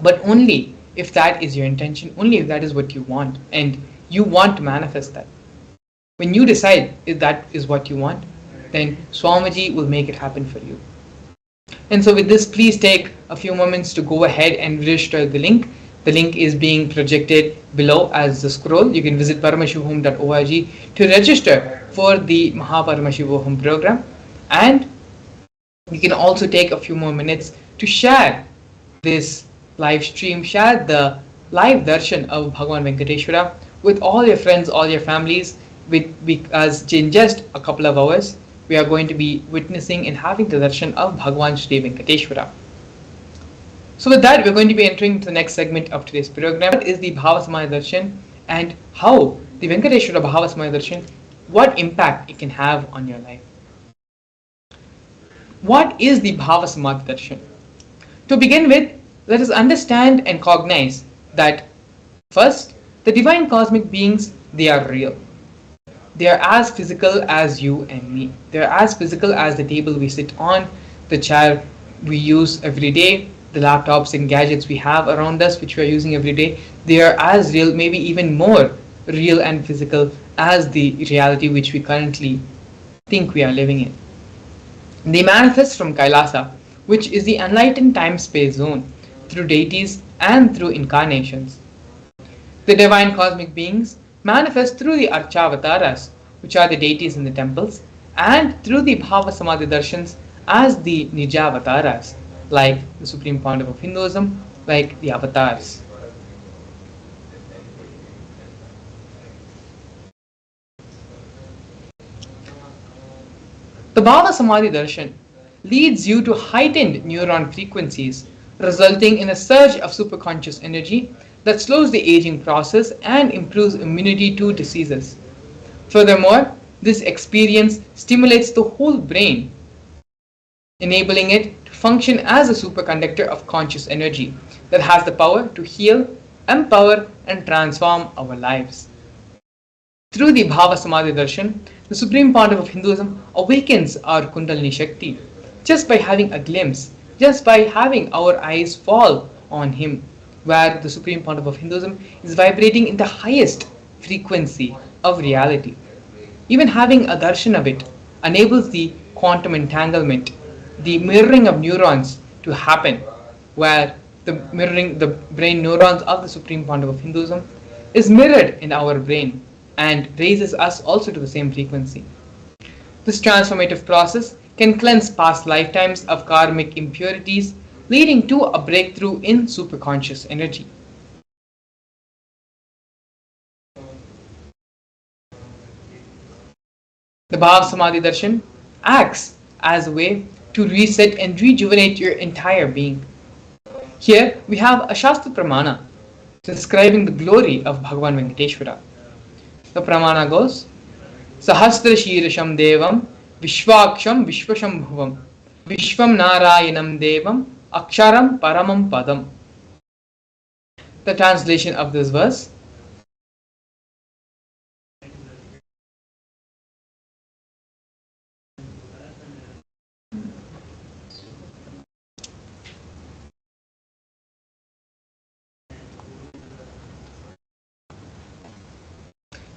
But only if that is your intention, only if that is what you want and you want to manifest that. When you decide if that is what you want, then Swamiji will make it happen for you. And so with this, please take a few moments to go ahead and register the link. The link is being projected below as the scroll. You can visit paramashivam.org to register for the Mahaparamashivam program. And you can also take a few more minutes to share this live stream, share the live darshan of Bhagavan Venkateshwara with all your friends, all your families, because in just a couple of hours, we are going to be witnessing and having the darshan of Bhagavan Shri Venkateshwara. So with that, we're going to be entering the next segment of today's program. What is the Bhava Samadhi Darshan and how the Venkateshwara Bhava Samadhi Darshan, what impact it can have on your life? What is the Bhava Samadhi Darshan? To begin with, let us understand and cognize that first, the divine cosmic beings, they are real. They are as physical as you and me. They are as physical as the table we sit on, the chair we use every day, the laptops and gadgets we have around us which we are using every day. They are as real, maybe even more real and physical as the reality which we currently think we are living in. They manifest from Kailasa, which is the enlightened time-space zone, through deities and through incarnations. The divine cosmic beings manifest through the Archavataras, which are the deities in the temples, and through the Bhava Samadhi Darshans as the Nijavataras, like the Supreme Pontiff of Hinduism, like the avatars. The Bhava Samadhi Darshan leads you to heightened neuron frequencies, resulting in a surge of superconscious energy that slows the aging process and improves immunity to diseases. Furthermore, this experience stimulates the whole brain, enabling it to function as a superconductor of conscious energy that has the power to heal, empower, and transform our lives. Through the Bhava Samadhi Darshan, the Supreme Pontiff of Hinduism awakens our Kundalini Shakti just by having a glimpse, just by having our eyes fall on him, where the Supreme Pontiff of Hinduism is vibrating in the highest frequency of reality. Even having a darshan of it enables the quantum entanglement, the mirroring of neurons to happen, where the mirroring the brain neurons of the Supreme Pontiff of Hinduism is mirrored in our brain and raises us also to the same frequency. This transformative process can cleanse past lifetimes of karmic impurities, leading to a breakthrough in superconscious energy. The Bhava Samadhi Darshan acts as a way to reset and rejuvenate your entire being. Here we have a Shastra Pramana describing the glory of Bhagavan Venkateshwara. The Pramana goes, Sahasra Shirasham Devam Vishwaksham Vishwashambhuvam Vishwam Narayanam Devam Aksharam Paramam Padam. The translation of this verse: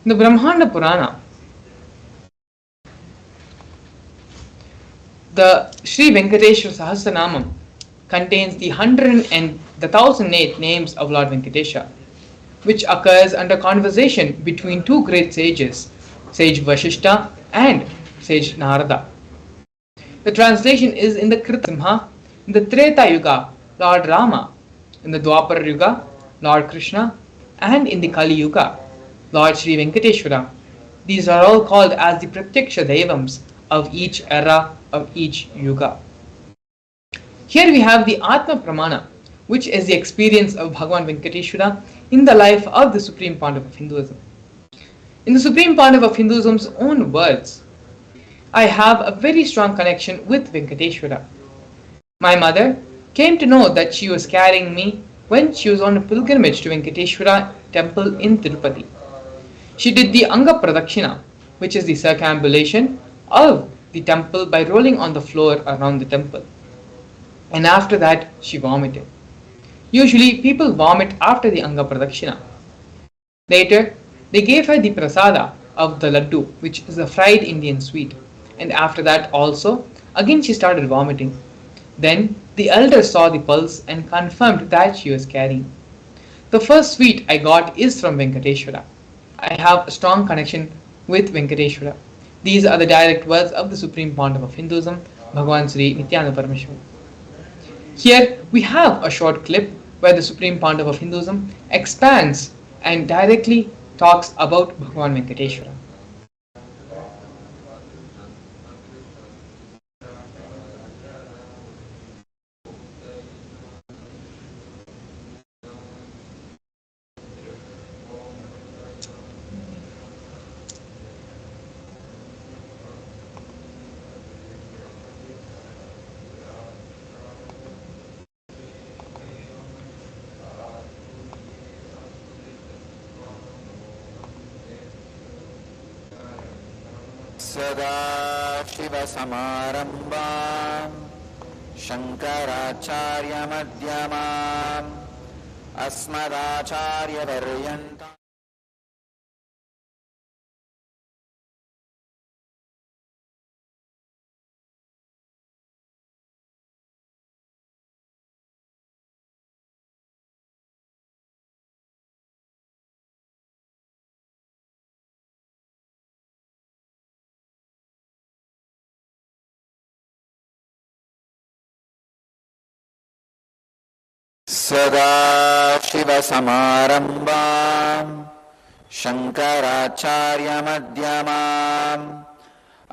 the Brahmanda Purana, the Sri Venkateshwara Sahasranamam contains the 1,008 names of Lord Venkatesha, which occurs under conversation between two great sages, Sage Vashishta and Sage Narada. The translation is in the Kritsimha, in the Treta Yuga, Lord Rama, in the Dwapara Yuga, Lord Krishna, and in the Kali Yuga, Lord Sri Venkateshwara. These are all called as the Pratyaksha Devams of each era, of each Yuga. Here we have the Atma Pramana, which is the experience of Bhagavan Venkateshwara in the life of the Supreme Pontiff of Hinduism. In the Supreme Pontiff of Hinduism's own words, I have a very strong connection with Venkateshwara. My mother came to know that she was carrying me when she was on a pilgrimage to Venkateshwara temple in Tirupati. She did the Anga Pradakshina, which is the circumambulation of the temple by rolling on the floor around the temple. And after that, she vomited. Usually, people vomit after the Anga Pradakshina. Later, they gave her the prasada of the laddu, which is a fried Indian sweet. And after that also, again she started vomiting. Then, the elders saw the pulse and confirmed that she was carrying. The first sweet I got is from Venkateshwara. I have a strong connection with Venkateshwara. These are the direct words of the Supreme Pontiff of Hinduism, Bhagavan Sri Nithyananda Paramashivam. Here we have a short clip where the Supreme Pontiff of Hinduism expands and directly talks about Bhagavan Venkateshwara. सदाशिवसमारम्भाम् शङ्कराचार्यमध्यमाम् अस्मदाचार्यपर्यन्ताम्. सदाशिवसमारम्भाम् शङ्कराचार्यमध्यमाम्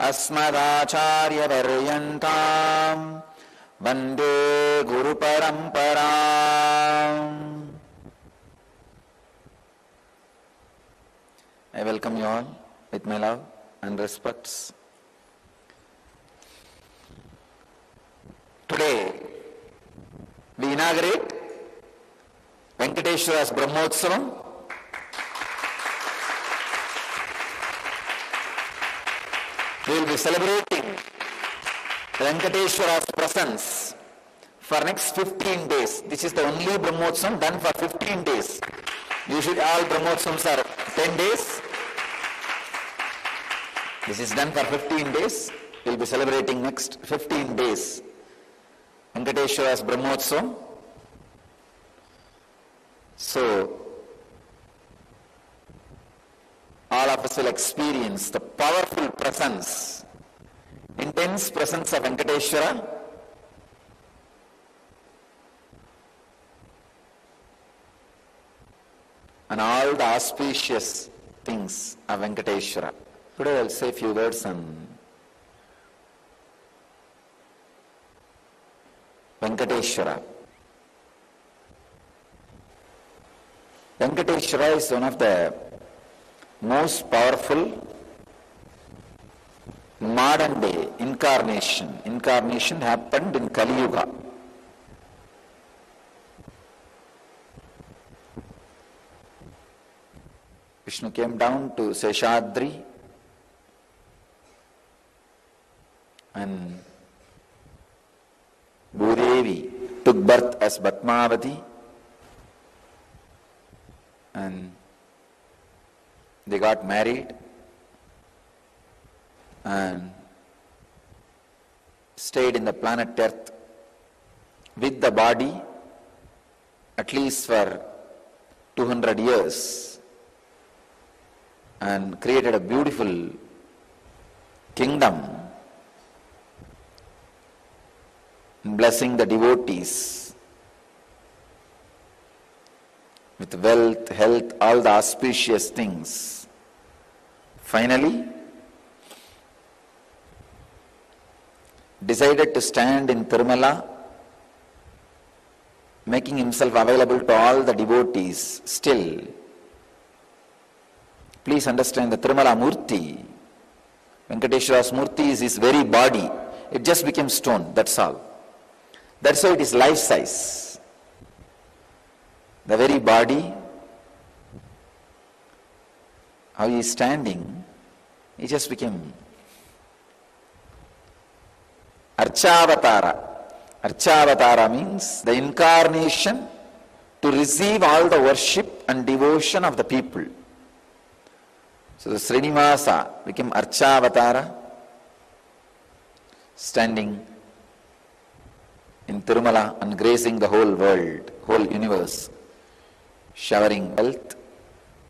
अस्मदाचार्यपर्यन्ताम् वन्दे गुरुपरम्पराम्. I welcome you all with my love and respects. Today we inaugurate Venkateshwara's Brahmotsavam. We will be celebrating Venkateshwara's presence for next 15 days. This is the only Brahmotsavam done for 15 days. Usually all Brahmotsavams are 10 days. This is done for 15 days. We will be celebrating next 15 days Venkateshwara's Brahmotsavam. So, all of us will experience the powerful presence, intense presence of Venkateshwara, and all the auspicious things of Venkateshwara. Today I will say a few words on Venkateshwara. Venkateshwara is one of the most powerful modern day incarnation. Incarnation happened in Kali Yuga. Vishnu came down to Seshadri and Bhudevi took birth as Bhatmavati, and they got married and stayed in the planet Earth with the body at least for 200 years and created a beautiful kingdom, blessing the devotees with wealth, health, all the auspicious things. Finally, decided to stand in Tirumala, making himself available to all the devotees. Still, please understand the Tirumala Murti, Venkateshwara's Murti is his very body. It just became stone, that's all. That's why it is life size. The very body, how he is standing, he just became Archavatara. Archavatara means the incarnation to receive all the worship and devotion of the people. So the Srinivasa became Archavatara, standing in Tirumala and gracing the whole world, whole universe, showering wealth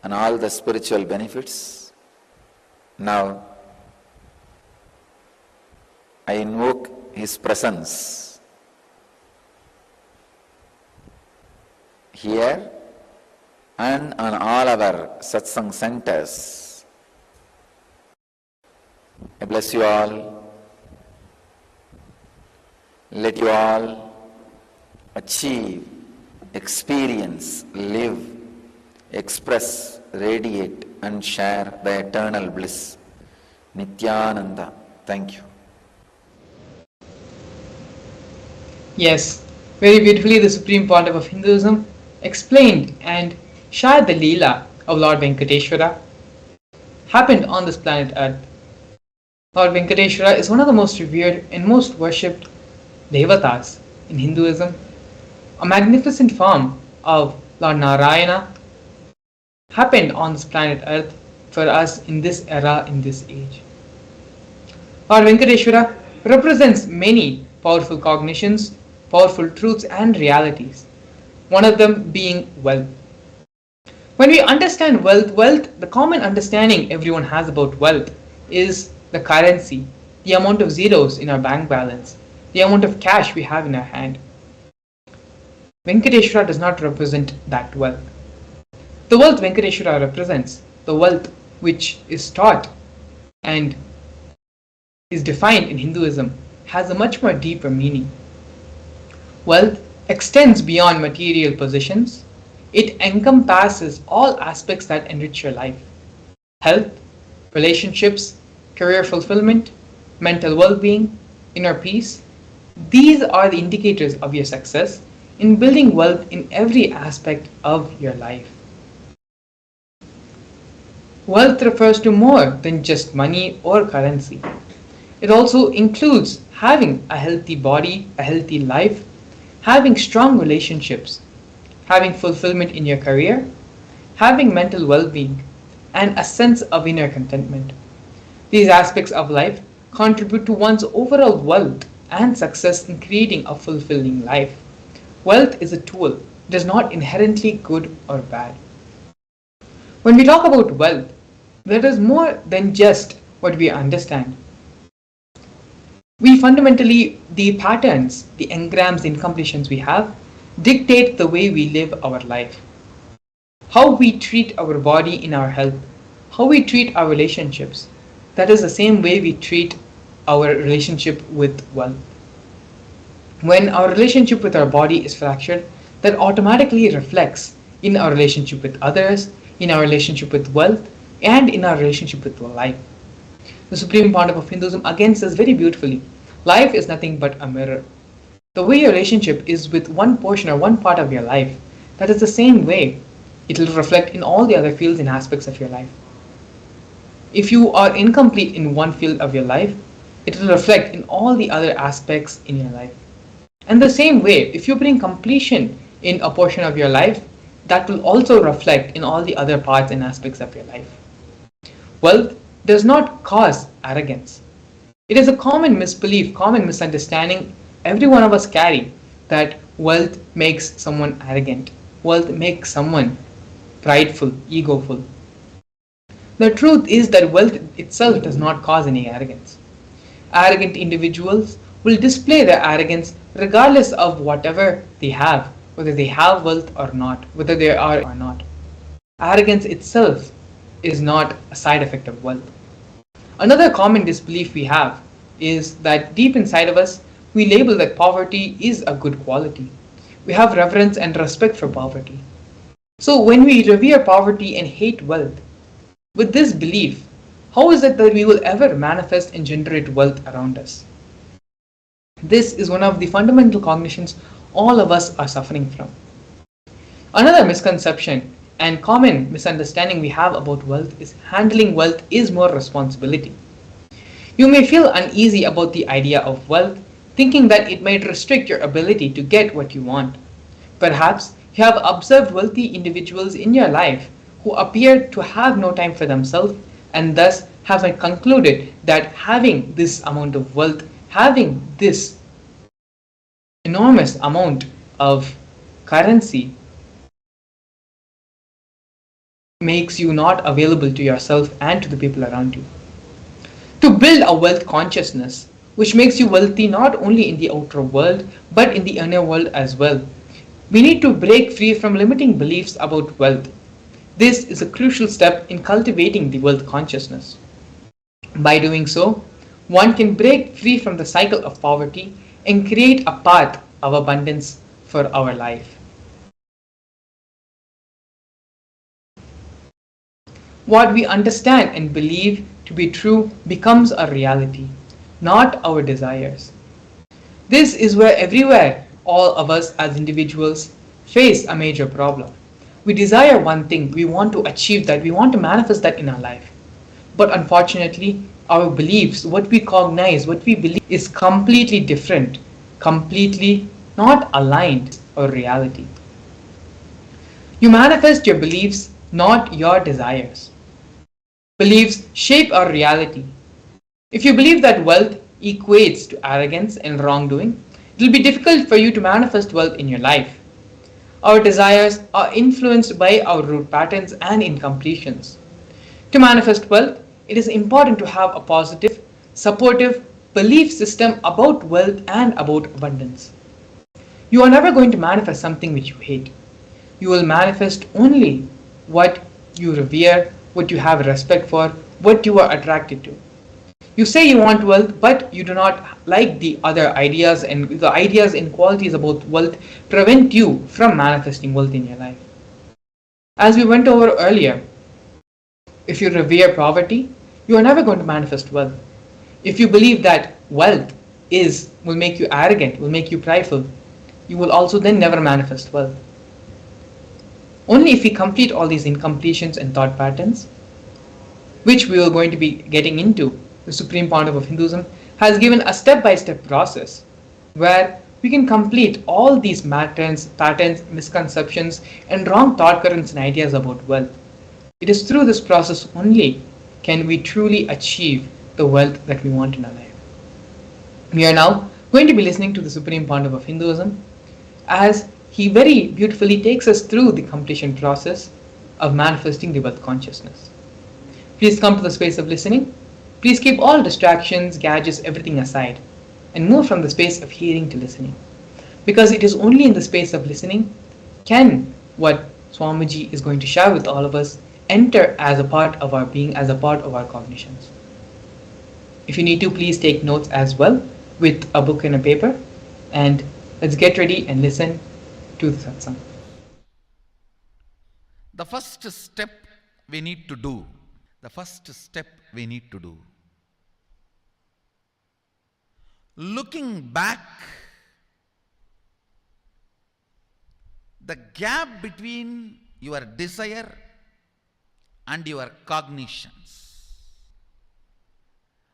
and all the spiritual benefits. Now, I invoke his presence here and on all our satsang centers. I bless you all. Let you all achieve, experience, live, express, radiate and share the eternal bliss. Nithyananda. Thank you. Yes, very beautifully the Supreme Pontiff of Hinduism explained and shared the Leela of Lord Venkateshwara happened on this planet Earth. Lord Venkateshwara is one of the most revered and most worshipped Devatas in Hinduism, a magnificent form of Lord Narayana happened on this planet Earth for us in this era, in this age. Lord Venkateshwara represents many powerful cognitions, powerful truths and realities, one of them being wealth. When we understand wealth, the common understanding everyone has about wealth is the currency, the amount of zeros in our bank balance, the amount of cash we have in our hand. Venkateshwara does not represent that wealth. The wealth Venkateshwara represents, the wealth which is taught and is defined in Hinduism, has a much more deeper meaning. Wealth extends beyond material possessions. It encompasses all aspects that enrich your life. Health, relationships, career fulfillment, mental well-being, inner peace. These are the indicators of your success in building wealth in every aspect of your life. Wealth refers to more than just money or currency. It also includes having a healthy body, a healthy life, having strong relationships, having fulfillment in your career, having mental well-being, and a sense of inner contentment. These aspects of life contribute to one's overall wealth and success in creating a fulfilling life. Wealth is a tool. It is not inherently good or bad. When we talk about wealth, there is more than just what we understand. We fundamentally, the patterns, the engrams, the incompletions we have dictate the way we live our life. How we treat our body in our health, how we treat our relationships, that is the same way we treat our relationship with wealth. When our relationship with our body is fractured, that automatically reflects in our relationship with others, in our relationship with wealth, and in our relationship with life. The Supreme Pontiff of Hinduism again says very beautifully, life is nothing but a mirror. The way your relationship is with one portion or one part of your life, that is the same way it will reflect in all the other fields and aspects of your life. If you are incomplete in one field of your life, it will reflect in all the other aspects in your life. And the same way, if you bring completion in a portion of your life, that will also reflect in all the other parts and aspects of your life. Wealth does not cause arrogance. It is a common misbelief, common misunderstanding every one of us carry, that wealth makes someone arrogant. Wealth makes someone prideful, egoful. The truth is that wealth itself does not cause any arrogance. Arrogant individuals will display their arrogance regardless of whatever they have, whether they have wealth or not, whether they are or not. Arrogance itself is not a side effect of wealth. Another common disbelief we have is that deep inside of us, we label that poverty is a good quality. We have reverence and respect for poverty. So when we revere poverty and hate wealth, with this belief, how is it that we will ever manifest and generate wealth around us? This is one of the fundamental cognitions all of us are suffering from. Another misconception and common misunderstanding we have about wealth is handling wealth is more responsibility. You may feel uneasy about the idea of wealth, thinking that it might restrict your ability to get what you want. Perhaps you have observed wealthy individuals in your life who appear to have no time for themselves and thus have concluded that having this amount of wealth, having this enormous amount of currency makes you not available to yourself and to the people around you. To build a wealth consciousness which makes you wealthy not only in the outer world but in the inner world as well, we need to break free from limiting beliefs about wealth. This is a crucial step in cultivating the wealth consciousness. By doing so, one can break free from the cycle of poverty and create a path of abundance for our life. What we understand and believe to be true becomes a reality, not our desires. This is where everywhere all of us as individuals face a major problem. We desire one thing, we want to achieve that, we want to manifest that in our life. But unfortunately, our beliefs, what we cognize, what we believe is completely different, completely not aligned with reality. You manifest your beliefs, not your desires. Beliefs shape our reality. If you believe that wealth equates to arrogance and wrongdoing, it will be difficult for you to manifest wealth in your life. Our desires are influenced by our root patterns and incompletions. To manifest wealth, it is important to have a positive, supportive belief system about wealth and about abundance. You are never going to manifest something which you hate. You will manifest only what you revere, what you have respect for, what you are attracted to. You say you want wealth, but you do not like the other ideas, and the ideas and qualities about wealth prevent you from manifesting wealth in your life. As we went over earlier, if you revere poverty, you are never going to manifest wealth. If you believe that wealth will make you arrogant, will make you prideful, you will also then never manifest wealth. Only if we complete all these incompletions and thought patterns, which we are going to be getting into, the Supreme Pontiff of Hinduism has given a step-by-step process where we can complete all these patterns, misconceptions, and wrong thought currents and ideas about wealth. It is through this process only can we truly achieve the wealth that we want in our life. We are now going to be listening to the Supreme Pandav of Hinduism as he very beautifully takes us through the completion process of manifesting the wealth consciousness. Please come to the space of listening. Please keep all distractions, gadgets, everything aside and move from the space of hearing to listening. Because it is only in the space of listening can what Swamiji is going to share with all of us enter as a part of our being, as a part of our cognitions. If you need to, please take notes as well with a book and a paper. And let's get ready and listen to the satsang. The first step we need to do, the first step we need to do, looking back, the gap between your desire and your cognitions,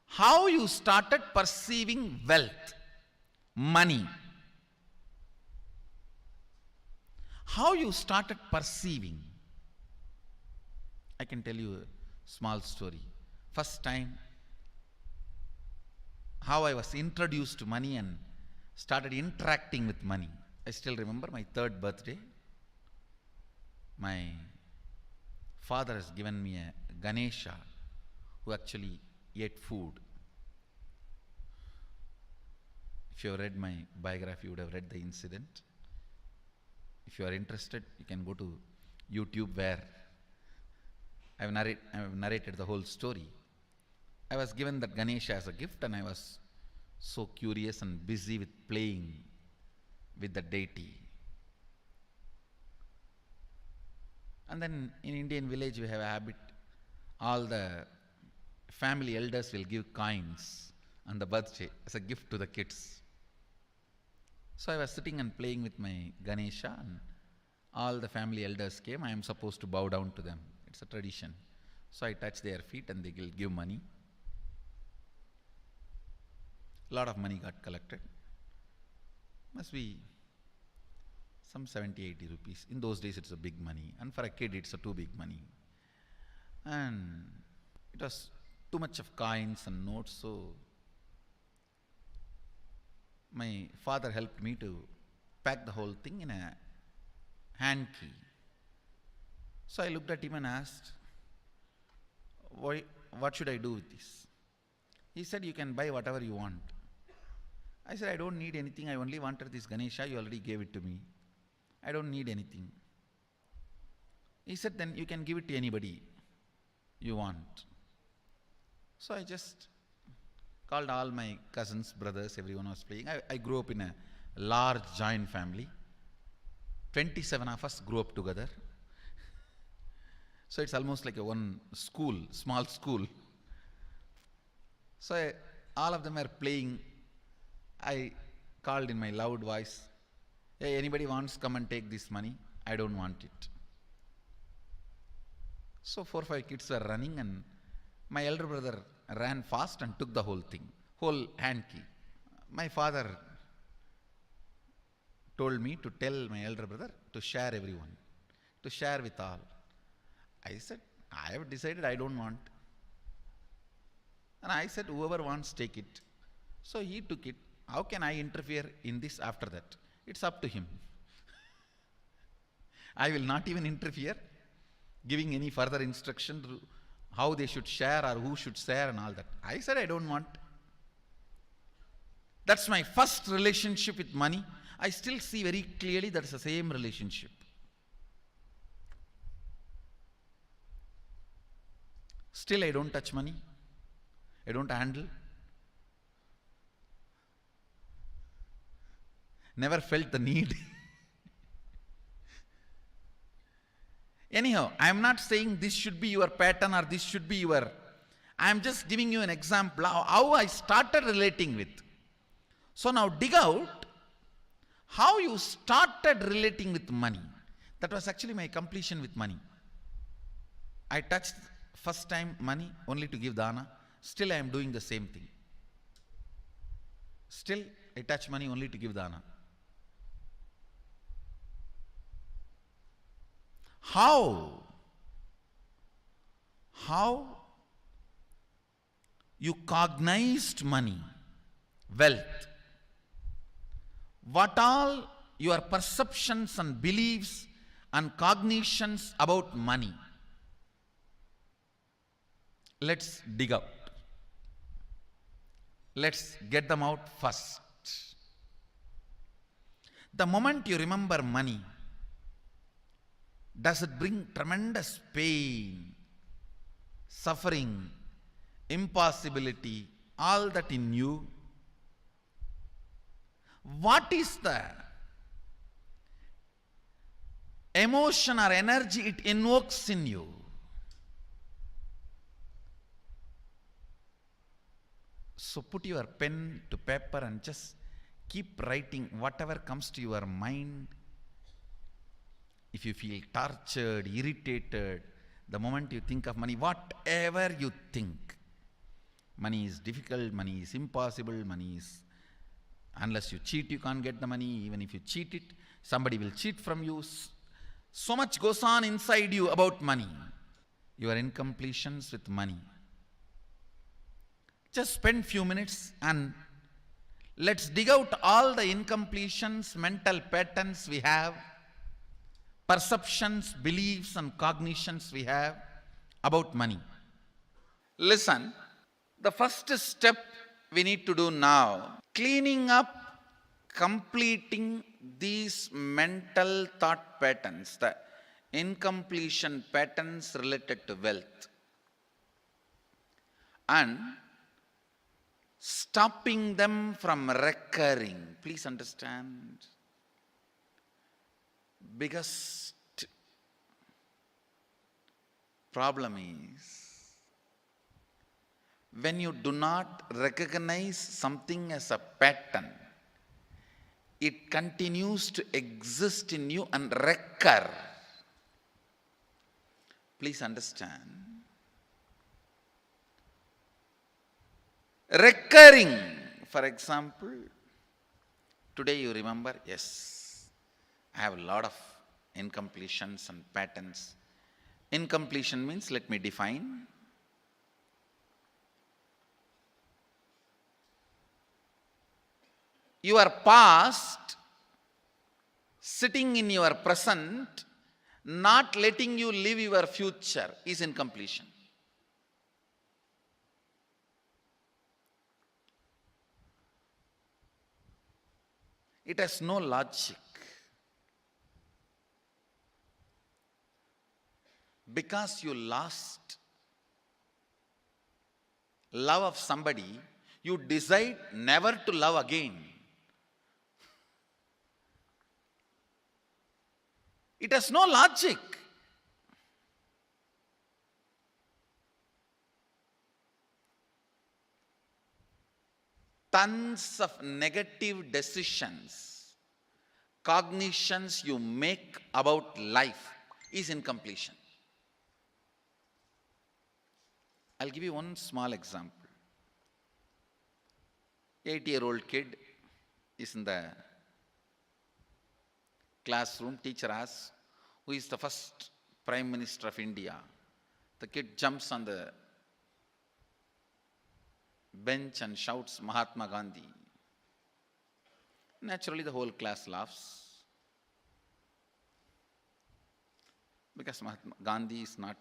how you started perceiving wealth, money, how you started perceiving. I can tell you a small story. First time, how I was introduced to money and started interacting with money. I still remember my 3rd birthday. My father has given me a Ganesha who actually ate food. If you have read my biography, you would have read the incident. If you are interested, you can go to YouTube where I have narrated the whole story. I was given that Ganesha as a gift and I was so curious and busy with playing with the deity. And then in Indian village we have a habit, all the family elders will give coins on the birthday as a gift to the kids. So I was sitting and playing with my Ganesha and all the family elders came. I am supposed to bow down to them. It's a tradition. So I touch their feet and they will give money. A lot of money got collected. Must be some 70, 80 rupees. In those days it's a big money. And for a kid it's a too big money. And it was too much of coins and notes, so my father helped me to pack the whole thing in a hand key. So I looked at him and asked, what should I do with this? He said, you can buy whatever you want. I said, I don't need anything. I only wanted this Ganesha. You already gave it to me. I don't need anything. He said, then you can give it to anybody you want. So I just called all my cousins, brothers, everyone was playing. I grew up in a large joint family. 27 of us grew up together. So it's almost like a one school, small school. So all of them are playing. I called in my loud voice, hey, anybody wants, come and take this money. I don't want it. So 4 or 5 kids were running and my elder brother ran fast and took the whole thing, whole hand key. My father told me to tell my elder brother to share everyone, to share with all. I said, I have decided I don't want. And I said, whoever wants, take it. So he took it. How can I interfere in this after that? It's up to him. I will not even interfere, giving any further instruction to how they should share or who should share and all that. I said, I don't want. That's my first relationship with money. I still see very clearly that's the same relationship. Still I don't touch money. I don't handle. Never felt the need. Anyhow, I am not saying this should be your pattern or this should be your... I am just giving you an example of how I started relating with. So now dig out how you started relating with money. That was actually my completion with money. I touched first time money only to give dana. Still I am doing the same thing. Still I touch money only to give dana. How you cognized money, wealth, what all your perceptions and beliefs and cognitions about money. Let's dig out. Let's get them out first. The moment you remember money, does it bring tremendous pain, suffering, impossibility, all that in you? What is the emotion or energy it invokes in you? So put your pen to paper and just keep writing whatever comes to your mind. If you feel tortured, irritated, the moment you think of money, whatever you think, money is difficult, money is impossible, money is, unless you cheat, you can't get the money. Even if you cheat it, somebody will cheat from you. So much goes on inside you about money. Your incompletions with money. Just spend few minutes and let's dig out all the incompletions, mental patterns we have, perceptions, beliefs and cognitions we have about money. Listen, the first step we need to do now, cleaning up, completing these mental thought patterns, the incompletion patterns related to wealth, and stopping them from recurring. Please understand, biggest problem is when you do not recognize something as a pattern, it continues to exist in you and recur. Please understand. Recurring, for example, today you remember, yes, I have a lot of incompletions and patterns. Incompletion means, let me define. Your past sitting in your present, not letting you live your future, is incompletion. It has no logic. Because you lost love of somebody, you decide never to love again. It has no logic. Tons of negative decisions, cognitions you make about life is incompletion. I'll give you one small example. 8-year-old kid is in the classroom. Teacher asks, who is the first Prime Minister of India? The kid jumps on the bench and shouts, Mahatma Gandhi. Naturally, the whole class laughs. Because Mahatma Gandhi is not,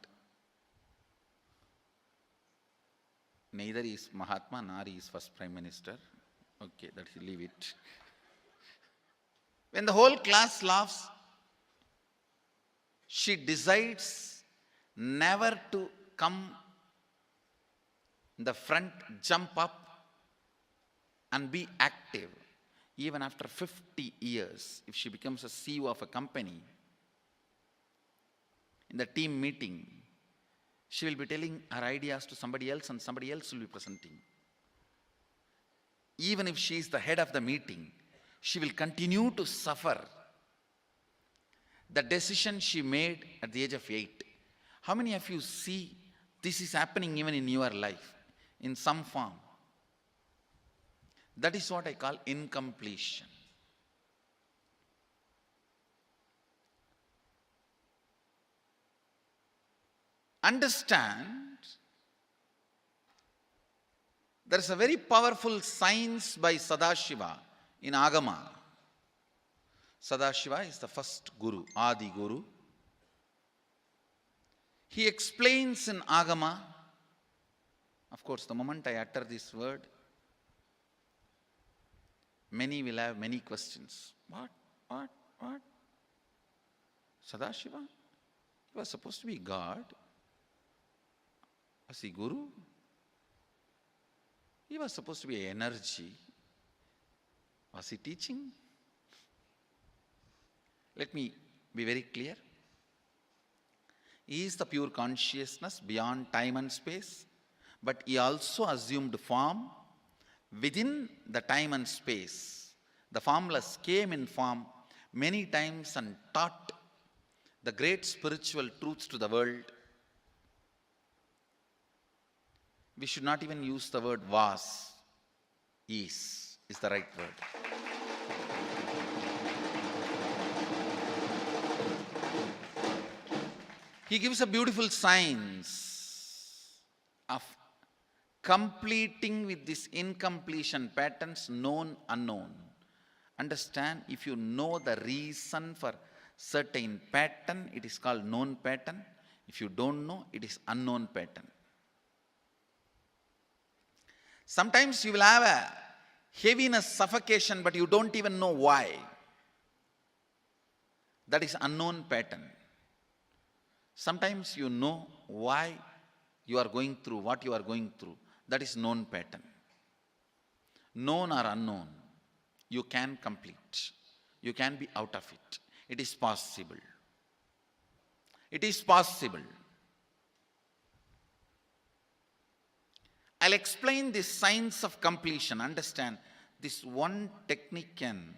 neither is Mahatma nor he is first Prime Minister. Okay, that you leave it. When the whole class laughs, she decides never to come in the front, jump up and be active. Even after 50 years, if she becomes a CEO of a company, in the team meeting, she will be telling her ideas to somebody else and somebody else will be presenting. Even if she is the head of the meeting, she will continue to suffer the decision she made at the age of 8. How many of you see this is happening even in your life in some form? That is what I call incompletion. Understand, there is a very powerful science by Sadashiva in Agama. Sadashiva is the first Guru, Adi Guru. He explains in Agama. Of course, the moment I utter this word, many will have many questions. What? Sadashiva? He was supposed to be God. Was he Guru? He was supposed to be energy. Was he teaching? Let me be very clear. He is the pure consciousness beyond time and space, but he also assumed form within the time and space. The formless came in form many times and taught the great spiritual truths to the world. We should not even use the word was. Is the right word. He gives a beautiful science of completing with this incompletion patterns, known, unknown. Understand, if you know the reason for certain pattern, it is called known pattern. If you don't know, it is unknown pattern. Sometimes you will have a heaviness, suffocation, but you don't even know why. That is unknown pattern. Sometimes you know why you are going through what you are going through. That is known pattern. Known or unknown, you can complete. You can be out of it. It is possible. It is possible. I'll explain this science of completion. Understand, this one technique can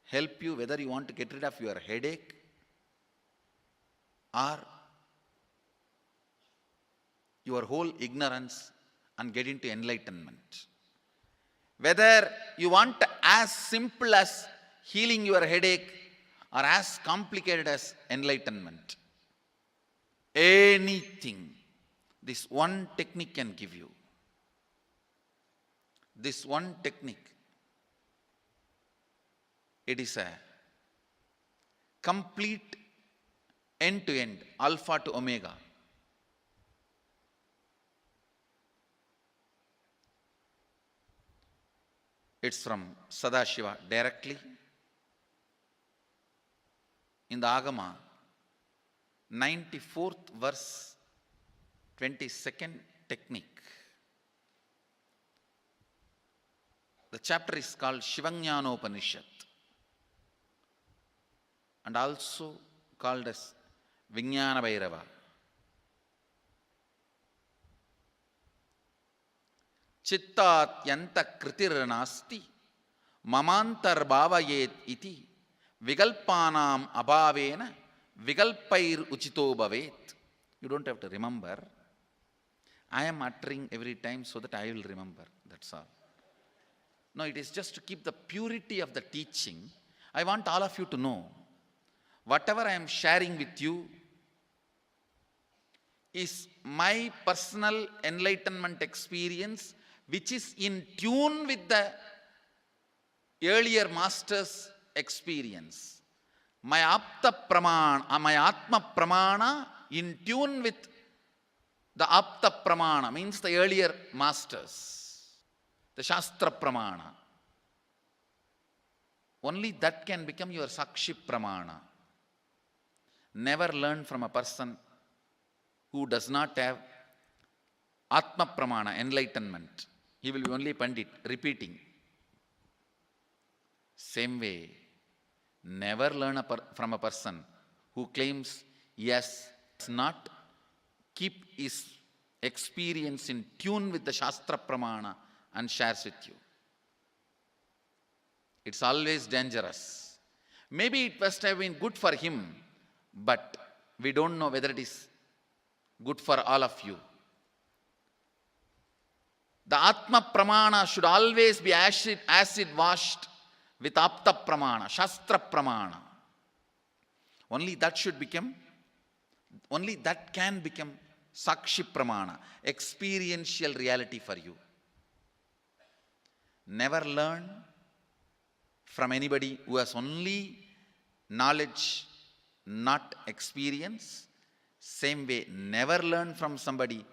help you whether you want to get rid of your headache or your whole ignorance and get into enlightenment. Whether you want as simple as healing your headache or as complicated as enlightenment. Anything, this one technique can give you. This one technique, it is a complete end-to-end, alpha to omega. It's from Sadashiva directly. In the Agama, 94th verse, 22nd technique. The chapter is called Shivajnanopanishad and also called as Vijnana Bhairava. Chittatyanta kritirnasti mamantar bhavayet iti vigalpanam abhavena vigalpair uchito bhavet. You don't have to remember. I am uttering every time so that I will remember. That's all. No, it is just to keep the purity of the teaching. I want all of you to know, whatever I am sharing with you is my personal enlightenment experience, which is in tune with the earlier master's experience. My Apta Pramana, my Atma Pramana in tune with the Apta Pramana, means the earlier masters. The Shastra Pramana. Only that can become your Sakshi Pramana. Never learn from a person who does not have Atma Pramana, enlightenment. He will be only Pandit, repeating. Same way, never learn from a person who claims he has not keep his experience in tune with the Shastra Pramana and shares with you. It's always dangerous. Maybe it must have been good for him, but we don't know whether it is good for all of you. The Atma Pramana should always be acid washed with Apta Pramana, Shastra Pramana. Only that can become Sakshi Pramana, experiential reality for you. Never learn from anybody who has only knowledge, not experience. Same way, never learn from somebody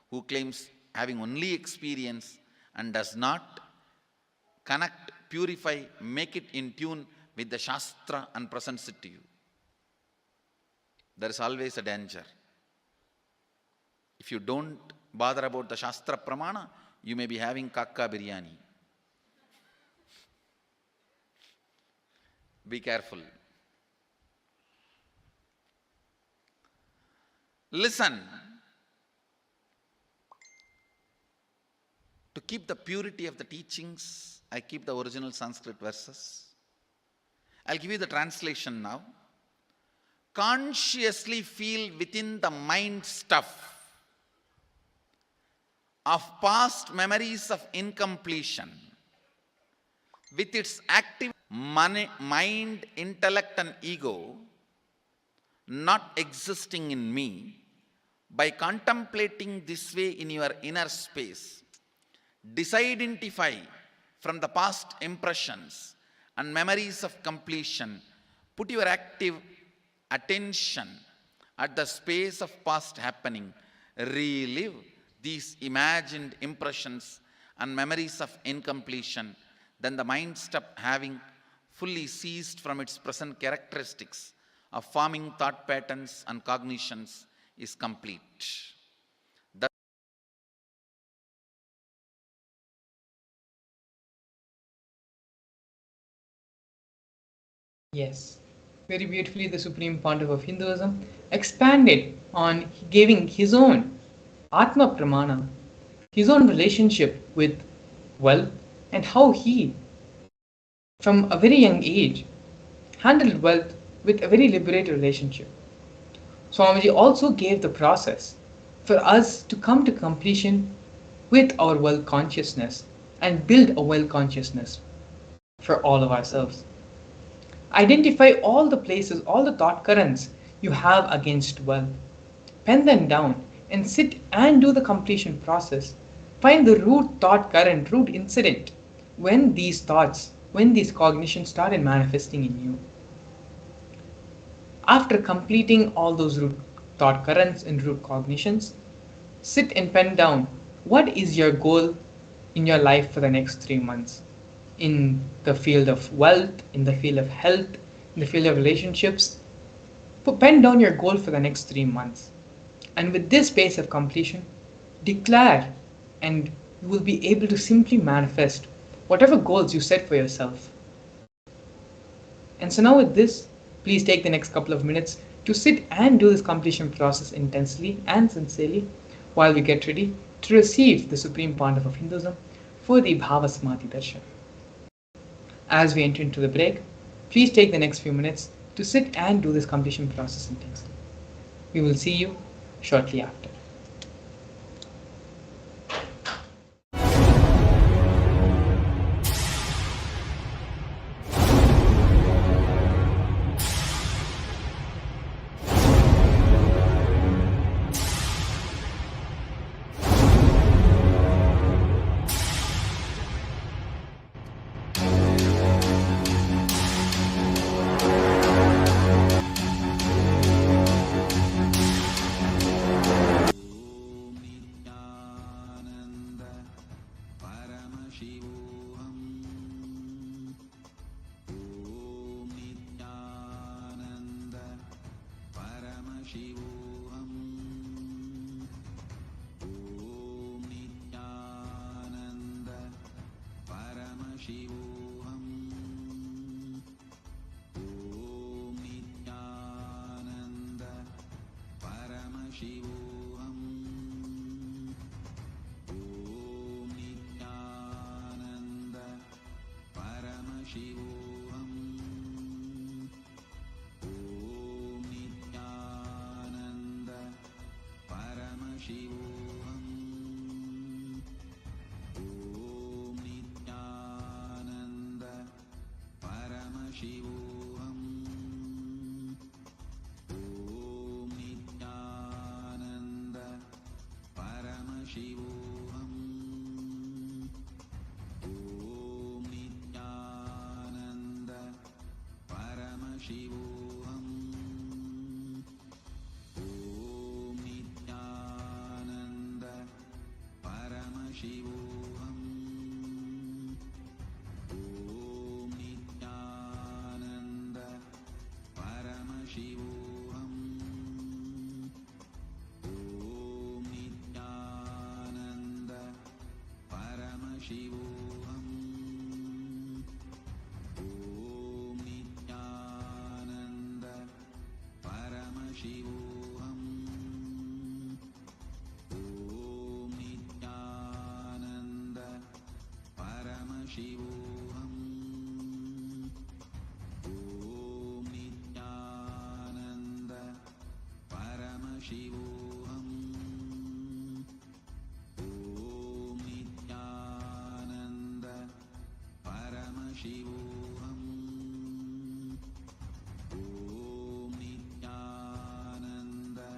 who claims having only experience and does not connect, purify, make it in tune with the Shastra and presents it to you. There is always a danger. If you don't bother about the Shastra Pramana, you may be having kakka biryani. Be careful. Listen. To keep the purity of the teachings, I keep the original Sanskrit verses. I'll give you the translation now. Consciously feel within the mind stuff of past memories of incompletion with its active mind, intellect and ego not existing in me. By contemplating this way in your inner space, disidentify from the past impressions and memories of completion. Put your active attention at the space of past happening. Relive these imagined impressions and memories of incompletion. Then the mind stop having fully ceased from its present characteristics of forming thought patterns and cognitions is complete. Yes, very beautifully the Supreme Pontiff of Hinduism expanded on giving his own Atma Pramana, his own relationship with wealth, and how he, from a very young age, handled wealth with a very liberated relationship. Swamiji also gave the process for us to come to completion with our wealth consciousness and build a wealth consciousness for all of ourselves. Identify all the places, all the thought currents you have against wealth. Pen them down and sit and do the completion process. Find the root thought current, root incident when these thoughts, when these cognitions started manifesting in you. After completing all those root thought currents and root cognitions, sit and pen down what is your goal in your life for the next 3 months. In the field of wealth, in the field of health, in the field of relationships. Pen down your goal for the next 3 months. And with this pace of completion, declare and you will be able to simply manifest whatever goals you set for yourself. And so now with this, please take the next couple of minutes to sit and do this completion process intensely and sincerely while we get ready to receive the Supreme Pontiff of Hinduism for the Bhava Samadhi Darshan. As we enter into the break, please take the next few minutes to sit and do this completion process intensely. We will see you shortly after. Paramashivam. Paramashivam. Om Nithyananda Paramashivam. Om Nithyananda Paramashivam. Om Nithyananda Paramashivam. Om Nithyananda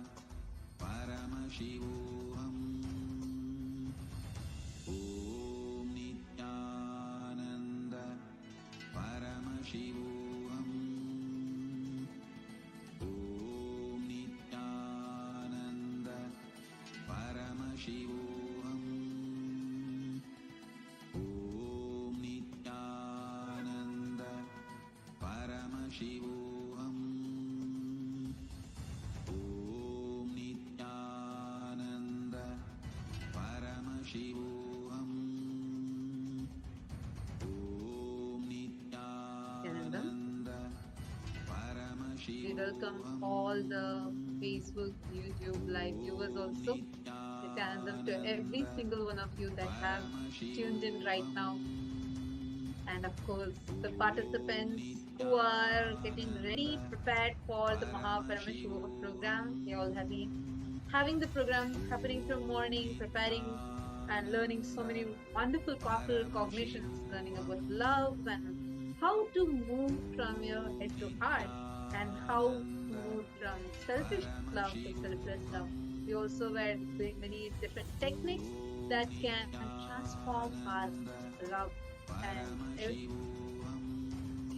Paramashivam. Om Nithyananda Paramashivam. Om Nithyananda Paramashivam. Om Nithyananda Paramashivam. Om Nithyananda Paramashivam. Om Nithyananda We welcome all the Facebook, YouTube live viewers also. Nithyanandam to every single one of you that have tuned in right now. And of course, the participants who are getting ready, prepared for the Paramashivam program. They all have been having the program happening from morning, preparing and learning so many wonderful, powerful cognitions, learning about love and how to move from your head to heart and how to move from selfish love to selfless love. We also were doing many different techniques that can transform our love and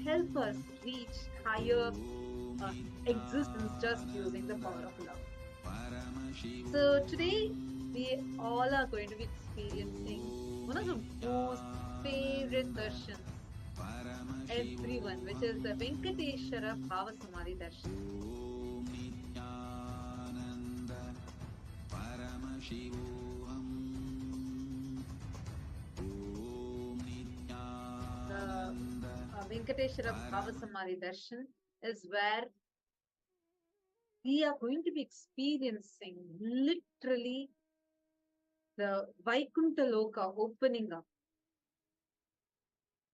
help us reach higher existence just using the power of love. So today we all are going to be experiencing one of the most favorite darshans everyone, which is the Venkateshwara Bhava Samadhi Darshan. Om Nithyananda Paramashivam. Om Nithyananda The Venkateshwara Bhava Samadhi Darshan is where we are going to be experiencing literally the Vaikuntha Loka opening up.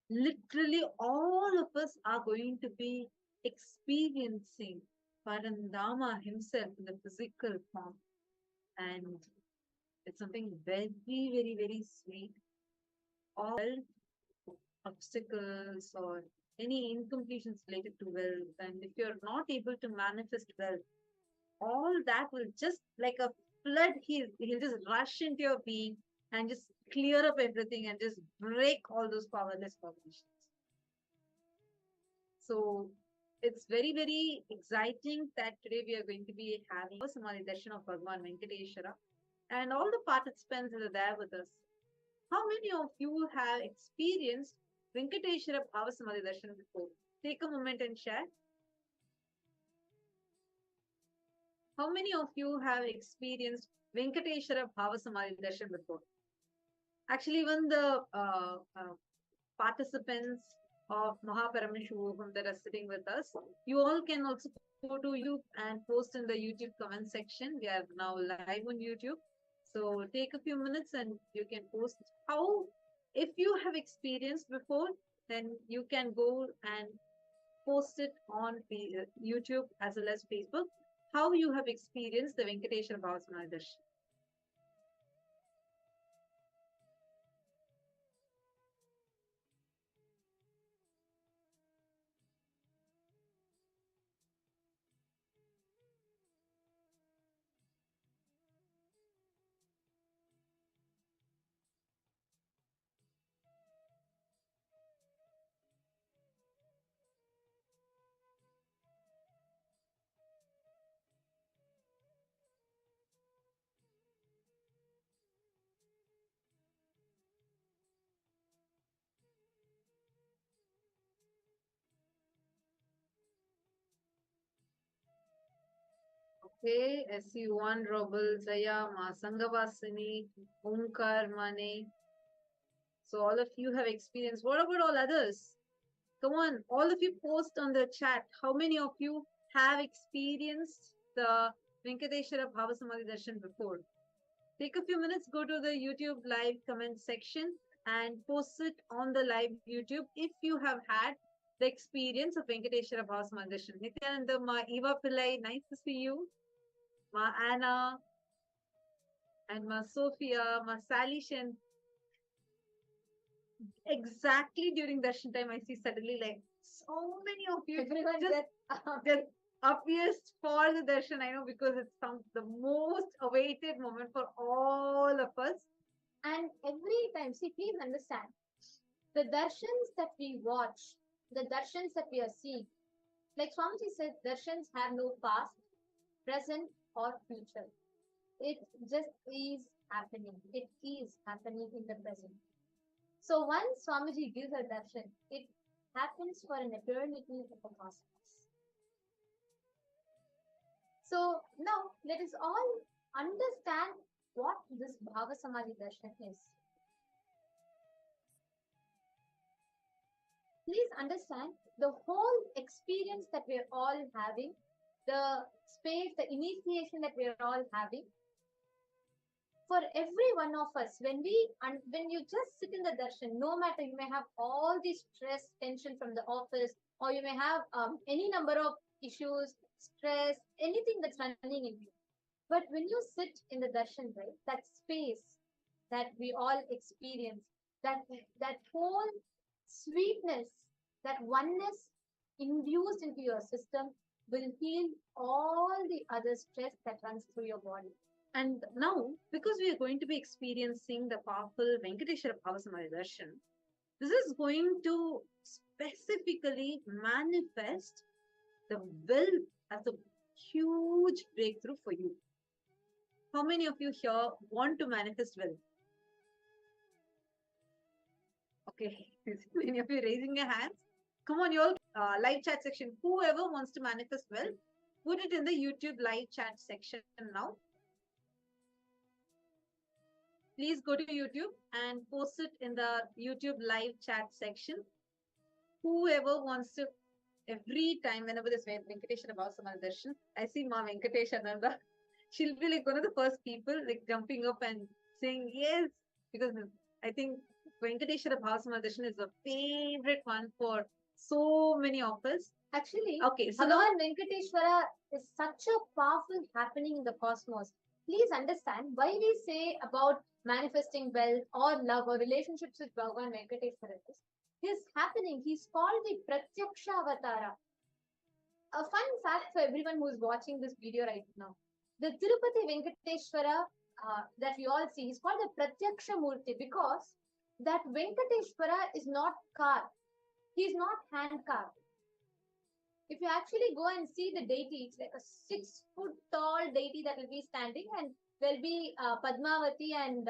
Literally, all of us are going to be experiencing Parandama himself in the physical form. And it's something very, very, very sweet. All obstacles or any incompletions related to wealth, and if you're not able to manifest wealth, all that will just like a flood, he'll just rush into your being and just clear up everything and just break all those powerless cognitions. So it's very, very exciting that today we are going to be having a Samadhi Darshan of Bhagavan Venkateshwara, and all the participants that are there with us. How many of you have experienced Venkateshwara Bhava Samadhi Darshan before? Take a moment and share. How many of you have experienced Venkateshwara Bhava Samadhi Darshan before? Actually, even the participants of Paramashivam that are sitting with us, you all can also go to YouTube and post in the YouTube comment section. We are now live on YouTube. So take a few minutes and you can post how, if you have experienced before, then you can go and post it on YouTube as well as Facebook, how you have experienced the Venkateshwara Bhava Samadhi Darshan. Okay, SU1, Robel, Jaya, Ma Sangavasini, Omkar, Mane. So all of you have experienced. What about all others? Come on, all of you post on the chat. How many of you have experienced the Venkateshwara Bhava Samadhi Darshan before. Take a few minutes, go to the YouTube live comment section and post it on the live YouTube if you have had the experience of Venkateshwara Bhava Samadhi Darshan. Nithyananda, Ma Eva Pillai, nice to see you. Ma Anna and Ma Sophia, Ma Sally Shen. Exactly during darshan time, I see suddenly like so many of you just appears for the darshan. I know because it's the most awaited moment for all of us. And every time, see, please understand, the darshans that we watch, the darshans that we are seeing, like Swamiji said, darshans have no past, present, or future. It just is happening. It is happening in the present. So once Swamiji gives a darshan, it happens for an eternity of the cosmos. So now let us all understand what this Bhava Samadhi darshan is. Please understand the whole experience that we are all having, the space, the initiation that we are all having. For every one of us, when you just sit in the darshan, no matter, you may have all the stress, tension from the office, or you may have any number of issues, stress, anything that's running in you. But when you sit in the darshan, right, that space that we all experience, that whole sweetness, that oneness induced into your system will heal all the other stress that runs through your body. And now, because we are going to be experiencing the powerful Venkateshwara Bhava Samadhi Darshan, this is going to specifically manifest the will as a huge breakthrough for you. How many of you here want to manifest will? Okay, many of you raising your hands. Come on, you all, live chat section. Whoever wants to manifest will, put it in the YouTube live chat section now. Please go to YouTube and post it in the YouTube live chat section. Whoever wants to, every time, whenever there's Venkateshwara Bhava Samadhi Darshan, I see Ma Venkateshananda. She'll be like one of the first people like jumping up and saying yes, because I think Venkateshwara Bhava Samadhi Darshan is a favorite one for so many of us. Actually, okay, so Bhagavan Venkateshwara is such a powerful happening in the cosmos. Please understand why we say about manifesting wealth or love or relationships with Bhagavan Venkateshwara is happening. He's called the Pratyaksha Avatara. A fun fact for everyone who is watching this video right now. The Tirupati Venkateshwara that we all see is called the Pratyaksha Murti because that Venkateshwara is not carved. He is not hand carved. If you actually go and see the deity, it's like a 6-foot tall deity that will be standing, and there'll be Padmavati and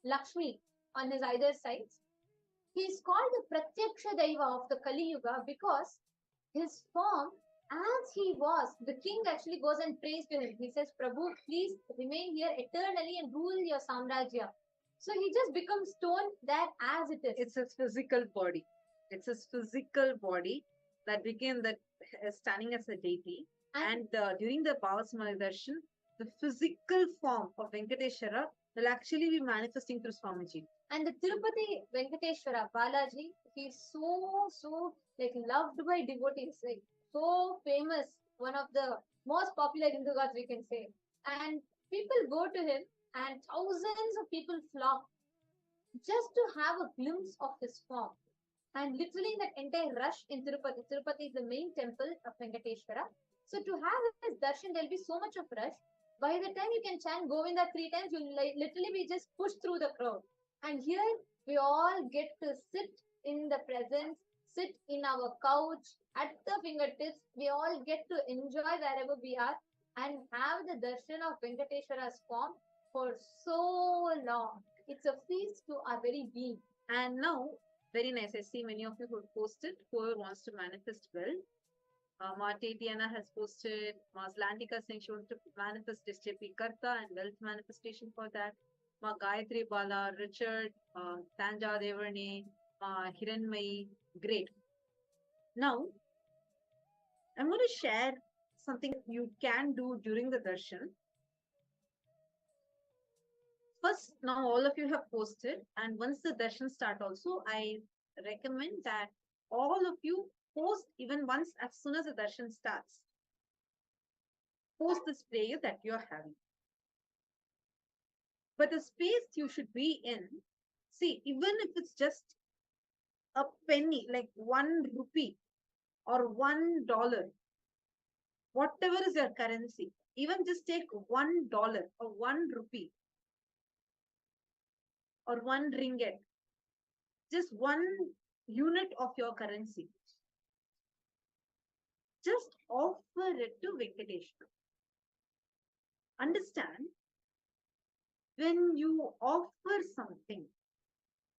Lakshmi on his either sides. He is called the Pratyaksha Daiva of the Kali Yuga because his form, as he was, the king actually goes and prays to him. He says, Prabhu, please remain here eternally and rule your Samrajya. So he just becomes stone there as it is. It's his physical body. It's his physical body that became that standing as a deity. And during the Bhava Samadhi Darshan, the physical form of Venkateshwara will actually be manifesting through Swamiji. And the Tirupati Venkateshwara, Balaji, he's so like loved by devotees, like so famous, one of the most popular Hindu gods we can say. And people go to him and thousands of people flock just to have a glimpse of his form. And literally that entire rush in Tirupati. Tirupati is the main temple of Venkateshwara. So to have his darshan, there'll be so much of rush. By the time you can chant Govinda 3 times, you'll literally be just pushed through the crowd. And here we all get to sit in the presence, sit in our couch, at the fingertips. We all get to enjoy wherever we are and have the darshan of Venkateshwara's form for so long. It's a feast to our very being. And now, very nice. I see many of you who posted, whoever wants to manifest well. Ma Tatiana has posted, Ma Zlantika saying she wants to manifest SJP Karta and wealth manifestation for that. Ma Gayatri Bala, Richard, Tanja Devarne, Ma Hiranmayi. Great. Now, I'm going to share something you can do during the darshan. First, now all of you have posted, and once the darshan start also, I recommend that all of you post even once as soon as the darshan starts. Post this prayer that you're having. But the space you should be in, see, even if it's just a penny, like 1 rupee or $1, whatever is your currency, even just take $1 or 1 rupee or 1 ringgit, just 1 unit of your currency. Just offer it to Venkateshwara. Understand, when you offer something,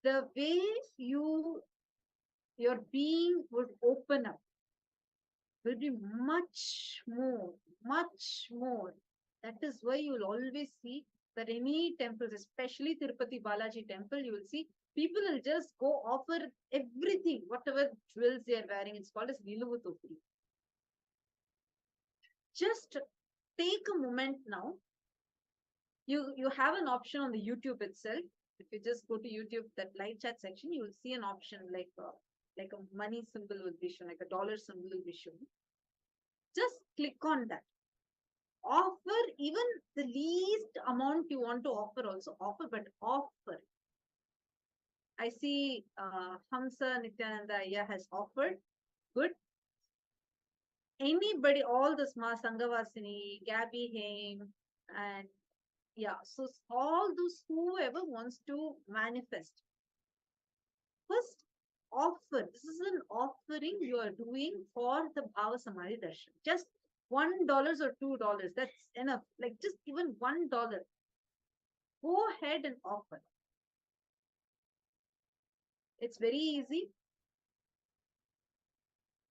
the way your being would open up will be much more, much more. That is why you will always see that any temples, especially Tirupati Balaji temple, you will see people will just go offer everything, whatever jewels they are wearing. It's called as Niluvu Topri. Just take a moment now. You have an option on the YouTube itself. If you just go to YouTube, that live chat section, you will see an option like a money symbol will be shown, like a dollar symbol will be shown. Just click on that. Offer even the least amount you want to offer also. Offer, but offer. I see Hamsa Nithyananda has offered. Good. Anybody, all the Ma Sanghavasini, Gabby Haim, and yeah, so all those whoever wants to manifest. First, offer. This is an offering you are doing for the Bhava Samadhi Darshan. Just $1 or $2. That's enough. Like just even $1. Go ahead and offer. It's very easy.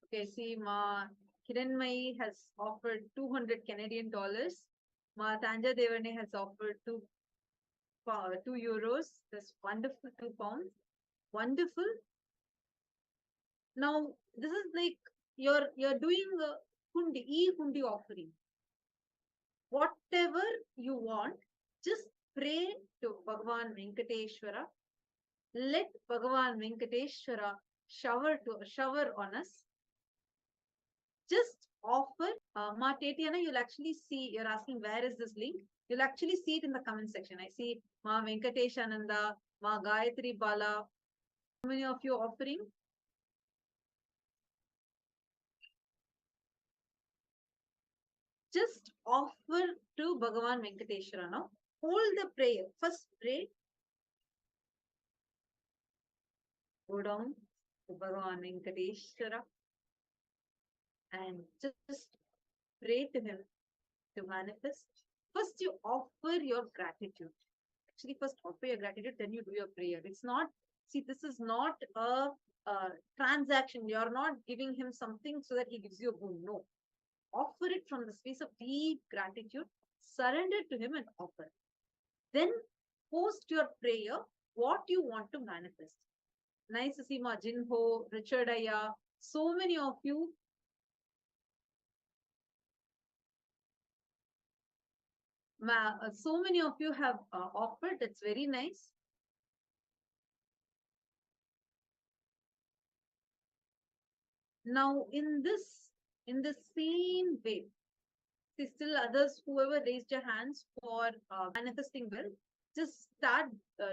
Okay, see, Ma Kiranmai has offered 200 Canadian dollars. Ma Tanja Devane has offered 2 euros. That's wonderful, 2 pounds. Wonderful. Now, this is like you're doing a hundi offering. Whatever you want, just pray to Bhagavan Venkateshwara. Let Bhagavan Venkateshwara shower on us. Just offer. Ma Tetiana, you'll actually see, you're asking where is this link? You'll actually see it in the comment section. I see Ma Venkateshananda, Ma Gayatri Bala. How many of you offering? Just offer to Bhagavan Venkateshwara now. Hold the prayer. First pray. Go down to Bhagavan Venkateshwara and just pray to him to manifest. First you offer your gratitude. Actually, first offer your gratitude, then you do your prayer. It's not, see, this is not a transaction. You're not giving him something so that he gives you a boon. No. Offer it from the space of deep gratitude. Surrender to him and offer. Then post your prayer, what you want to manifest. Nice to see Ma Jinho, Richard Aya, so many of you. So many of you have offered. That's very nice. Now, in the same way, see, still others, whoever raised your hands for manifesting wealth, just start,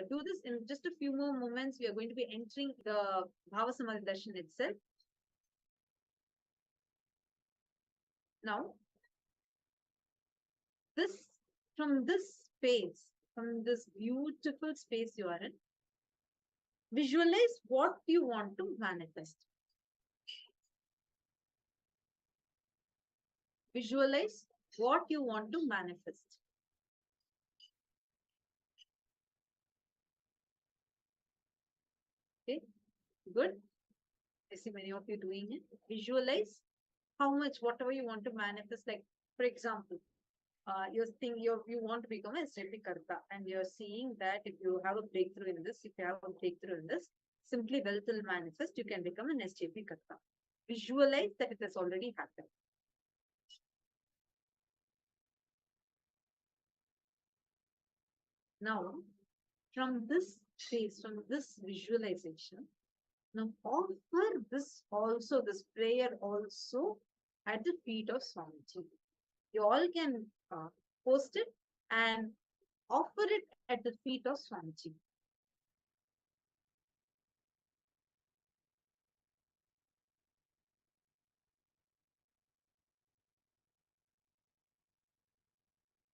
do this in just a few more moments. We are going to be entering the Bhava Samadhi Darshan itself. Now, from this space, from this beautiful space you are in, visualize what you want to manifest. Visualize what you want to manifest. Okay, good. I see many of you doing it. Visualize how much, whatever you want to manifest. Like, for example, you want to become a SJP Karta, and you're seeing that if you have a breakthrough in this, simply wealth will manifest. You can become an SJP Karta. Visualize that it has already happened. Now, from this space, from this visualization, now offer this also, this prayer also at the feet of Swamiji. You all can post it and offer it at the feet of Swamiji.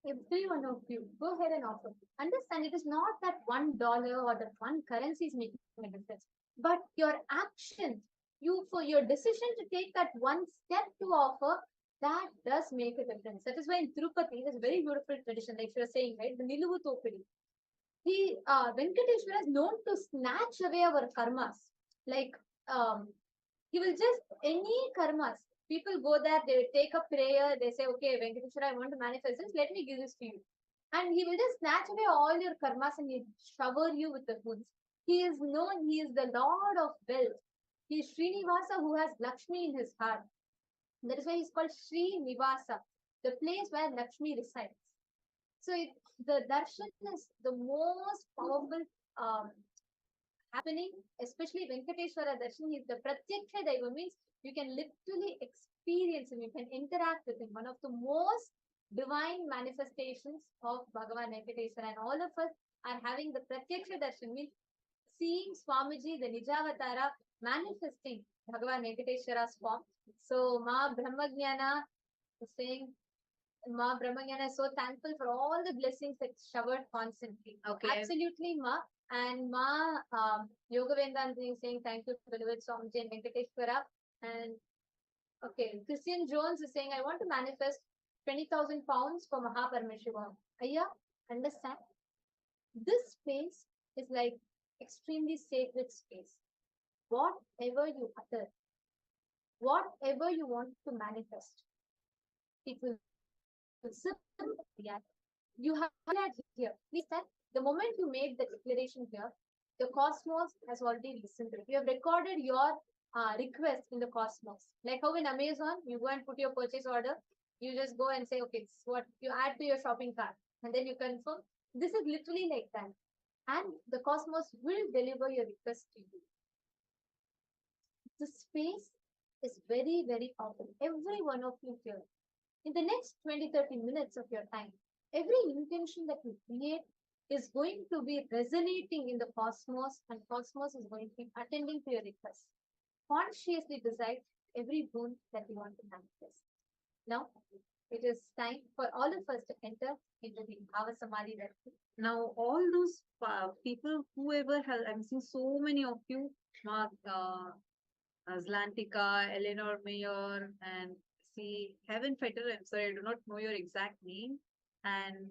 Every one of you, go ahead and offer. Understand it is not that $1 or that one currency is making a difference, but your actions, you for your decision to take that one step to offer, that does make a difference. That is why in Tirupati, there's a very beautiful tradition, like you were saying, right? The Niluvu Topidi. Venkateshwara is known to snatch away our karmas. Like he will just any karmas. People go there, they take a prayer, they say, okay, Venkateshwara, I want to manifest this, let me give this to you. And he will just snatch away all your karmas and he shower you with the goods. He is known, he is the Lord of wealth. He is Srinivasa who has Lakshmi in his heart. That is why he's called Srinivasa, the place where Lakshmi resides. So the darshan is the most powerful um, happening, especially Venkateshwara darshan. He's the pratyaksha daiva, means you can literally experience him, you can interact with him. One of the most divine manifestations of Bhagavan Venkateshwara, and all of us are having the pratyaksha darshan, means seeing Swamiji, the Nijavatara, manifesting Bhagavan Venkateshwara's form. So Ma Brahmajnana is saying, Ma Brahmanyana is so thankful for all the blessings that showered constantly. Okay. Absolutely, Ma. And Ma Yoga Vedanti is saying thank you to Beloved Swamiji and Venkateshwara. And okay, Christian Jones is saying, I want to manifest 20,000 pounds for Paramashivam. Ayya, understand? This space is like extremely sacred space. Whatever you utter, whatever you want to manifest, it will you have that here. Please that the moment you made the declaration here, the cosmos has already listened to it. You have recorded your request in the cosmos. Like how in Amazon, you go and put your purchase order, you just go and say, okay, this is what you add to your shopping cart, and then you confirm. This is literally like that. And the cosmos will deliver your request to you. The space is very, very powerful. Every one of you here, in the next 20-30 minutes of your time, every intention that you create is going to be resonating in the cosmos, and cosmos is going to be attending to your request. Consciously decide every boon that you want to manifest. Now, it is time for all of us to enter into the Bhava Samadhi Darshan. Now, all those people, whoever has, I'm seeing so many of you, Mark, Zlantika, Eleanor Mayer, and see Heaven Fighter. I'm sorry, I do not know your exact name. And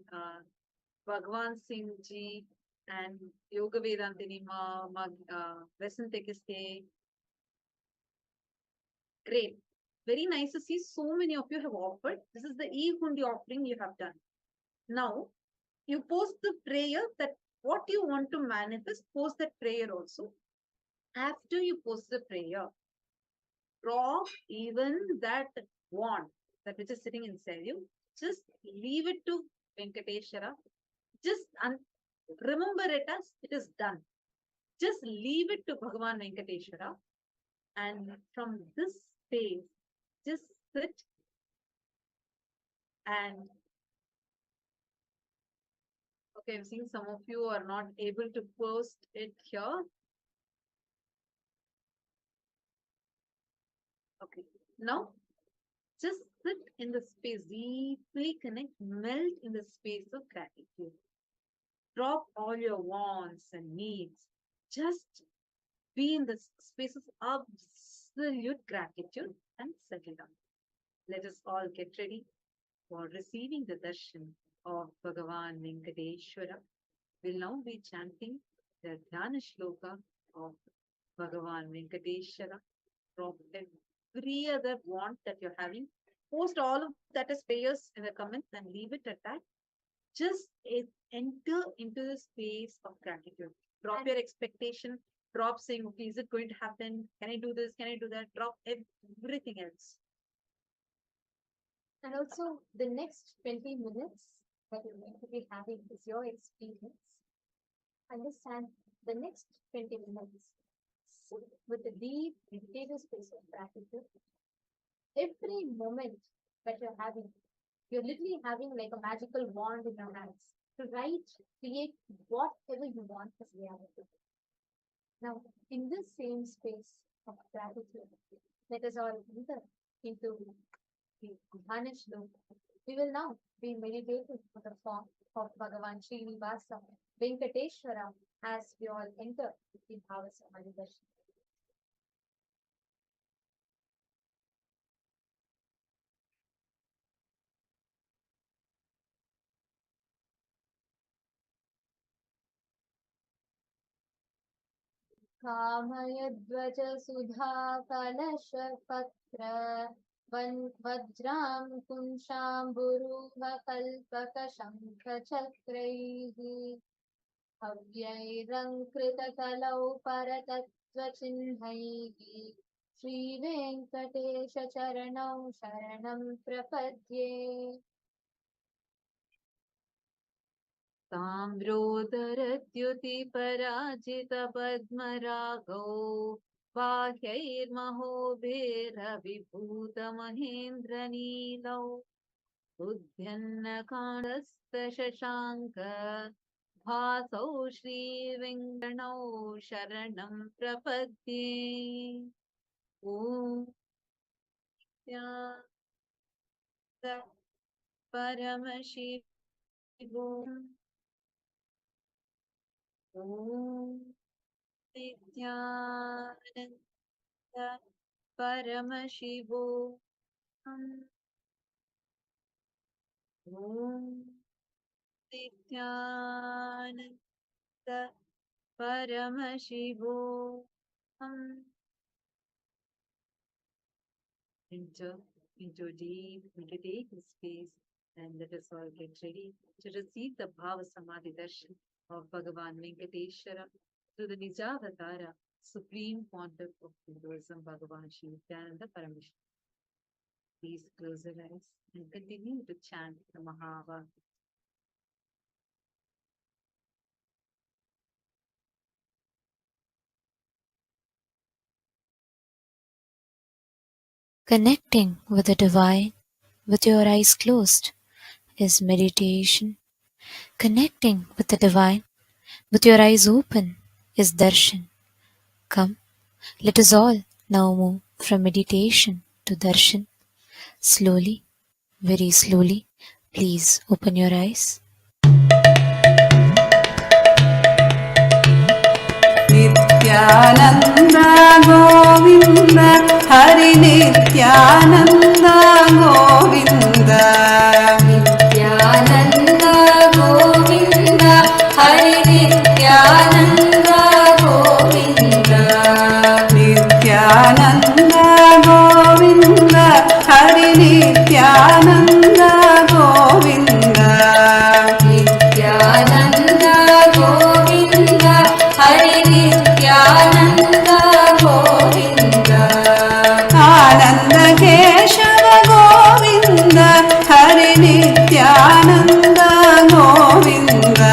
Bhagwan Singh ji and Yoga Vedantini Ma, Vesantekiste. Great. Very nice to see so many of you have offered. This is the E-Hundi offering you have done. Now, you post the prayer that what you want to manifest, post that prayer also. After you post the prayer, drop even that wand, that which is sitting inside you, just leave it to Venkateshwara. Just remember it as it is done. Just leave it to Bhagavan Venkateshwara. And from this space, just sit and okay, I'm seeing some of you are not able to post it here. Okay, now just sit in the space, deeply connect, melt in the space of gratitude. Drop all your wants and needs. Just be in the space of absolute gratitude and settle down. Let us all get ready for receiving the darshan of Bhagavan Venkateshwara. We'll now be chanting the Dhyana Shloka of Bhagavan Venkateshwara. Drop every other want that you're having. Post all of that as prayers in the comments and leave it at that. Just enter into the space of gratitude. Drop your expectation. Drop saying, okay, is it going to happen? Can I do this? Can I do that? Drop everything else. And also, the next 20 minutes that you're going to be having is your experience. Understand the next 20 minutes. Sit with a deep meditative space of gratitude. Every moment that you're having, you're literally having like a magical wand in your hands to write, create whatever you want as reality. Now, in this same space of gratitude, let us all enter into the Dharanish loop. We will now be meditating for the form of Bhagavan Srinivasa Venkateshwara as we all enter the Bhava Samadhi Darshan. कामयध्वज सुधा कलश पत्र वज्रां कुंशाम्बुरूह कल्पक शंख चक्रैः अव्यैरङ्कृतकलौ परतत्त्वचिह्नैः श्रीवेङ्कटेश चरणौ शरणं प्रपद्ये ताम्रोदरद्युतिपराजितपद्मरागौ बाह्यैर्महोभिरविभूतमहेन्द्रनीलौ उद्यन्नकाण्डस्तशशाङ्क भासौ श्रीवेङ्कटौ शरणं प्रपद्ये ॐ परमशिवम् ॐ नित्यानन्द परमशिवो ॐ Nityanand परमशिवो enter into a deep meditative space, and let us all get ready to receive the Bhava Samadhi Darshan of Bhagavan Venkateshwara through the Nijavatara, Supreme Pontiff of Hinduism, Bhagavan Sri Nithyananda Paramashivam. Please close your eyes and continue to chant the Mahava. Connecting with the divine with your eyes closed is meditation. Connecting with the divine with your eyes open is darshan. Come, let us all now move from meditation to darshan. Slowly, very slowly, please open your eyes. Nithyananda Govinda Hari Nithyananda Govinda Nithyananda Govinda Hari Nithyananda Govinda Nithyananda Govinda Hari Nithyananda Govinda Nithyananda Govinda Hari Nithyananda Govinda Ananda Keshava Govinda Hari Nithyananda Govinda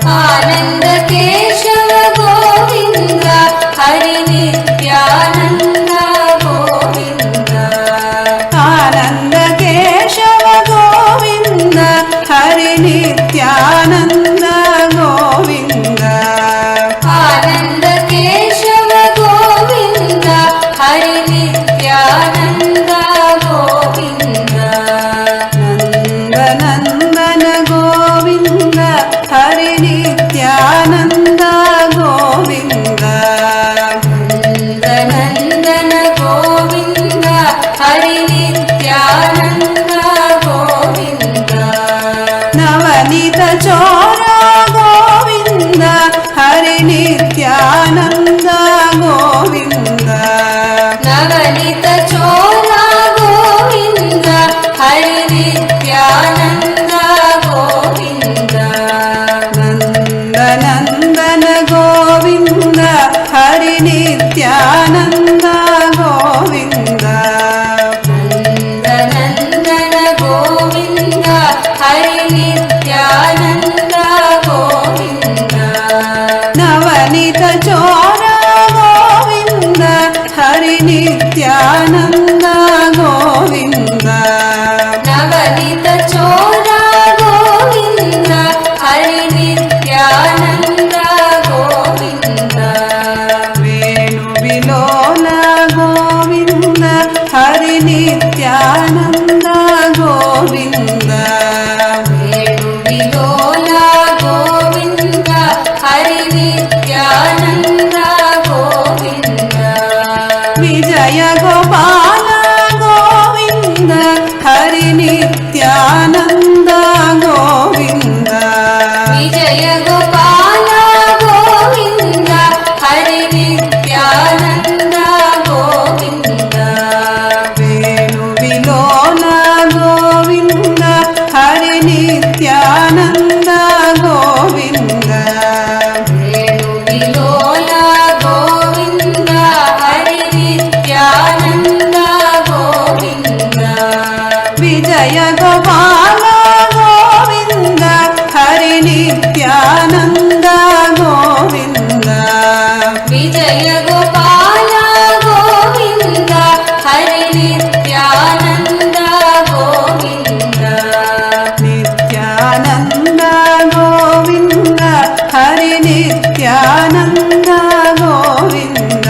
Ananda Keshava Govinda Hari Nithyananda Govinda Ananda Keshava Govinda Hari Nithyananda Govinda Ananda Keshava Govinda Hari Nithyananda Govinda Nanda Nandana Govinda Hari Nithyananda Govinda Nanda Nandana Govinda Hari Nithyananda Govinda Navanita Chora Govinda Hari Nithyananda Govinda Navanita Chora Govinda Hari Nithyananda Govinda Nanda Nandana Govinda Hari Nithyananda Govinda Nanda Nandana Govinda Hari Nithyananda Hari Nityananda Govinda వేణువిలోల Govinda Hari Nityananda Govinda విజయ గోపాల గోవింద హరి నిత్యానంద గోవింద విజయ గోపాల గోవింద హరి నిత్యానంద గోవింద వేణువిలోల గోవింద హరి నిత్యానంద గోవింద వేణువిలోల గోవింద హరి నిత్యానంద గోవింద విజయ గోపాల గోవింద హరి నిత్యానంద గోవింద విజయ గోపాల గోవింద హరి నిత్యానంద గోవింద నిత్యానంద గోవింద హరి నిత్యానంద గోవింద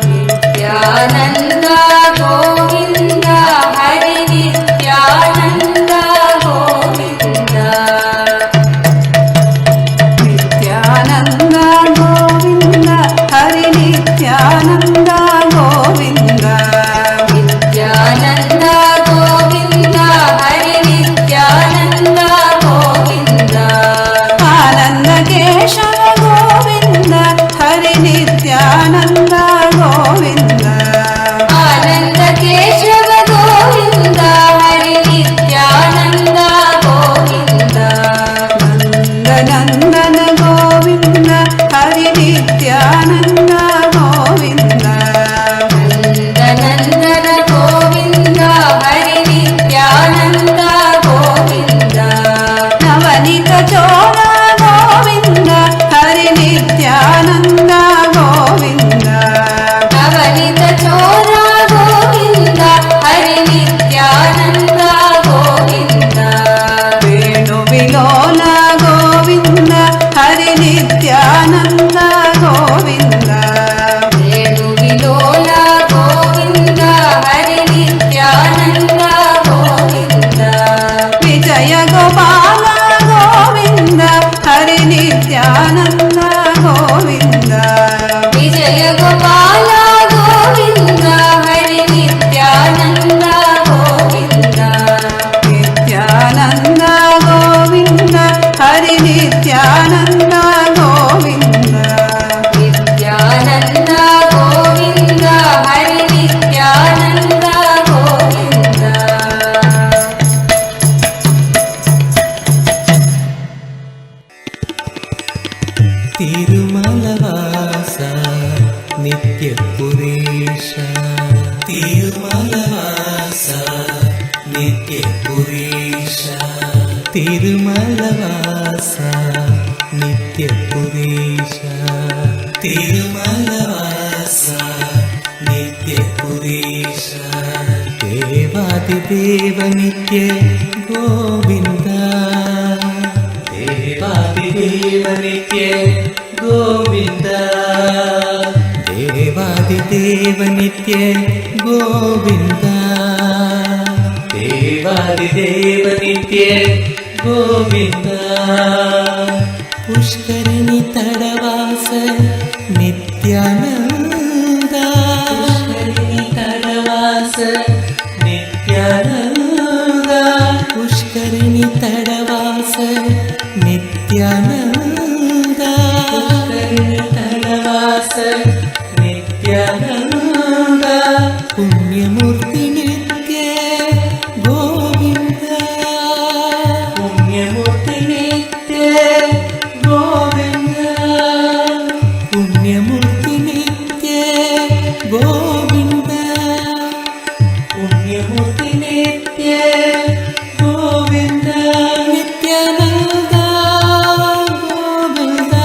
నిత్యానంద గోవింద హరి నిత్యానంద గోవింద నిత్యానంద గోవింద హరి నిత్యానంద గోవింద నిత్యానంద గోవింద హరి నిత్యానంద గోవింద ఆనంద కేశవ గోవింద హరి నిత్యానంద గోవింద ఆనంద కేశవ గోవింద హరి నిత్యానంద గోవింద నందనందన గోవింద హరి నిత్యానంద గోవింద నందనందన గోవింద హరి నిత్యానంద గోవింద నవనీత చోర గోవింద హరి నిత్యానంద గోవింద నవనీత చోర గోవింద హరి నిత్యానంద గోవింద వేణువిలోల గోవింద హరి నిత్యానంద గోవింద వేణువిలోల గోవింద హరి నిత్యానంద గోవింద విజయ గోపాల గోవింద హరి నిత్యానంద గోవింద విజయ గోపాల గోవింద హరి నిత్యానంద గోవింద నిత్యానంద గోవింద హరి నిత్యానంద గోవింద నిత్యానంద గోవింద హరి నిత్యానంద గోవింద తిరుమలవాస నిత్య పురేష తిరుమలవాస నిత్య పురేష తిరుమలవాస నిత్య పురేష తిరుమలవాస నిత్య పురేష దేవాదిదేవ నిత్య గోవింద దేవాదిదేవ నిత్య గోవింద దేవాదిదేవ నిత్య గోవింద దేవాదిదేవ నిత్య గోవింద పుష్కరిణి తడవాస నిత్యానంద పుష్కరిణి తడవాస నిత్యానంద పుష్కరిణి తడవాస నిత్యానంద పుష్కరిణి తడవాస నిత్యానంద పుణ్యమూర్తి నిత్య గోవింద పుణ్యమూర్తి నిత్య గోవింద పుణ్యమూర్తి నిత్య గోవింద పుణ్యమూర్తి నిత్య గోవింద నిత్యానంద గోవింద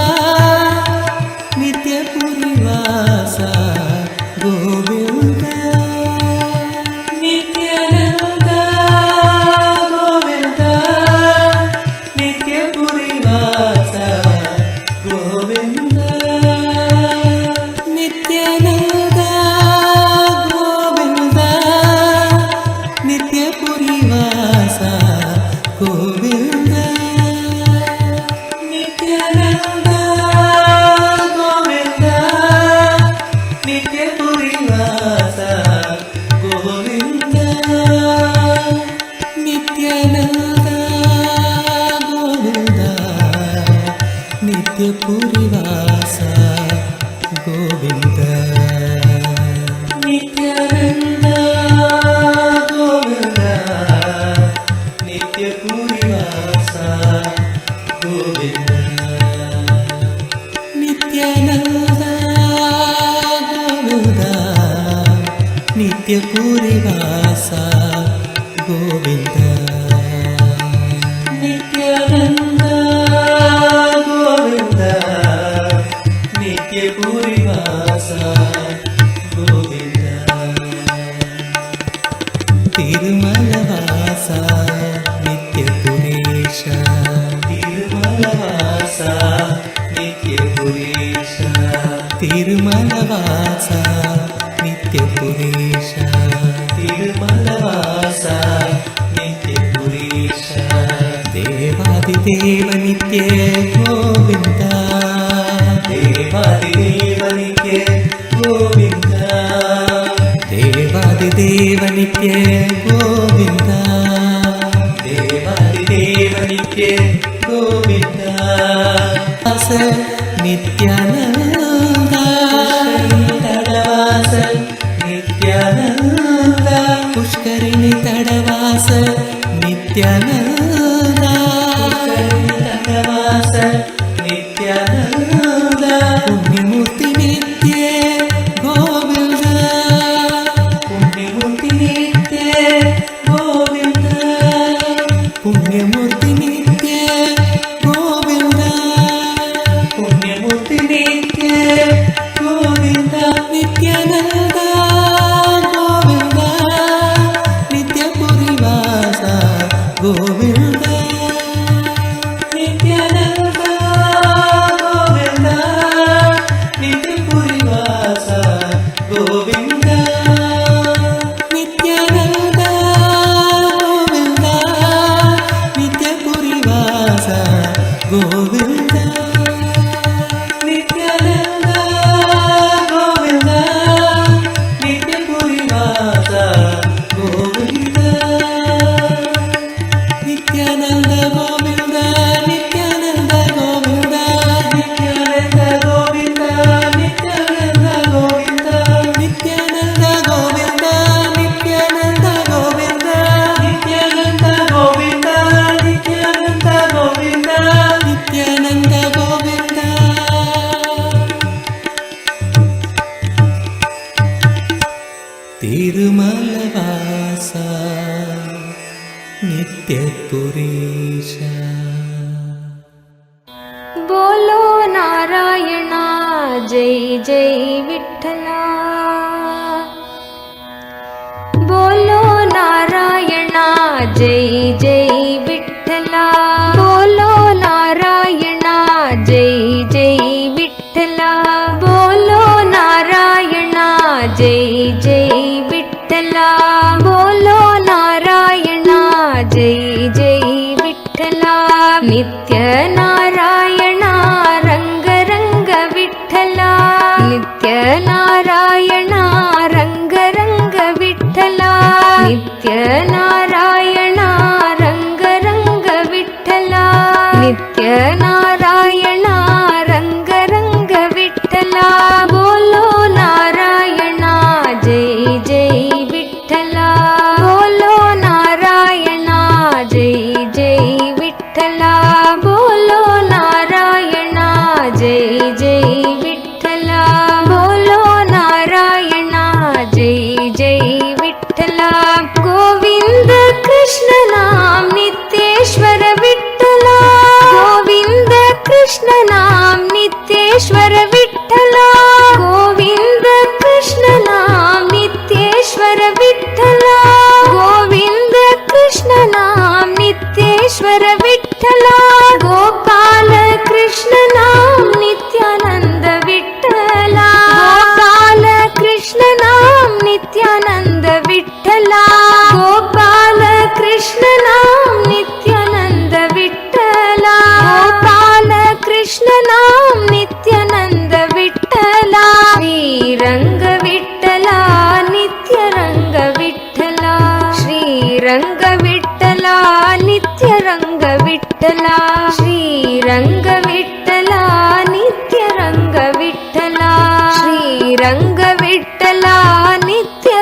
నిత్య పురివాస గోవింద नित्यपुरीवासा गोविन्द नित्यानन्द गोविन्द नित्यपुरीवासा गोविन्द तिरुमलवासा नित्यपुरेश तिरुमलवासा नित्यपुरेश तिरुमलवासा नित्यपुरेश तिरुमलवास नित्यपुरेश देवादिदेव नित्य गोविन्द देवादिदेव नित्य गोविन्द देवादिदेव नित्य गोविन्द देवादिदेव नित्य गोविन्द नित्यानन्द नित्यानन्द पुष्करिणि तडवास नित्यानन्द तडवास नित्यानन्द पुण्यमूर्ति नित्य गोविन्द पुण्यमूर्ति नित्य गोविन्द पुण्यमूर्ति नित्य गोविन्द पुण्यमूर्ति नित्य गोविन्द नित्यानन्द गोविन्द नित्यानन्द गोविन्द नित्यपुरीवास गोविन्द नित्यानन्द गोविन्द नित्यपुरीवास गोविन्द नित्यानन्द गोविन्द नित्यपुरीवास गोविन्द नित्यानन्द गोविन्द नित्यानन्द गोविन्द नित्यानन्द गोविन्द नित्यानन्द गोविन्द नित्यानन्द गोविन्द नित्यानन्द गोविन्द नित्यानन्द गोविन्द नित्यानन्द गोविन्द नित्यानन्द गोविन्द तिरुमलवासा नित्यपुरीश बोलो नारायणा जय जय विठ्ठला बोलो नारायणा जय जय विठ्ठला बोलो नारायणा जय जय विठ्ठला बोलो नारायणा जय जय विठ्ठला बोलो नारायणा जय जय विठ्ठला नित्य नारायणा रंग रंग विठ्ठला नित्य नारायणा रंग रंग विठ्ठला नित्य नारायणा रंग रंग विठ्ठला नित्य नारायणा रंग रंग विठ्ठला बोलो नारायणा जय जय विठ्ठला बोलो नारायणा जय जय विठ्ठला बोलो नारायणा जय जय विठ्ठला बोलो नारायणा जय जय विठ्ठला गोविंद कृष्ण नाम नित्येश्वर विठ्ठला गोविंद कृष्ण नाम नित्येश्वर विठ्ठला गोविंद कृष्ण नाम नित्येश्वर विठ्ठला गोविंद कृष्ण नाम नित्येश्वर विठ्ठला गोपाल कृष्ण नाम नित्यानंद विठ्ठला गोपाल कृष्ण नाम नित्यानंद विठ्ठला गोपाल कृष्ण नाम नित्यानंद विठ्ठला गोपाल कृष्ण नाम नित्यानंद विठ्ठला श्रीरंग विठ्ठला नित्य रंग विठ्ठला श्रीरंग विठ्ठला नित्य रंग विठ्ठला श्रीरंग विठ्ठला नित्य रंग विठ्ठला श्रीरंग विठ्ठला नित्य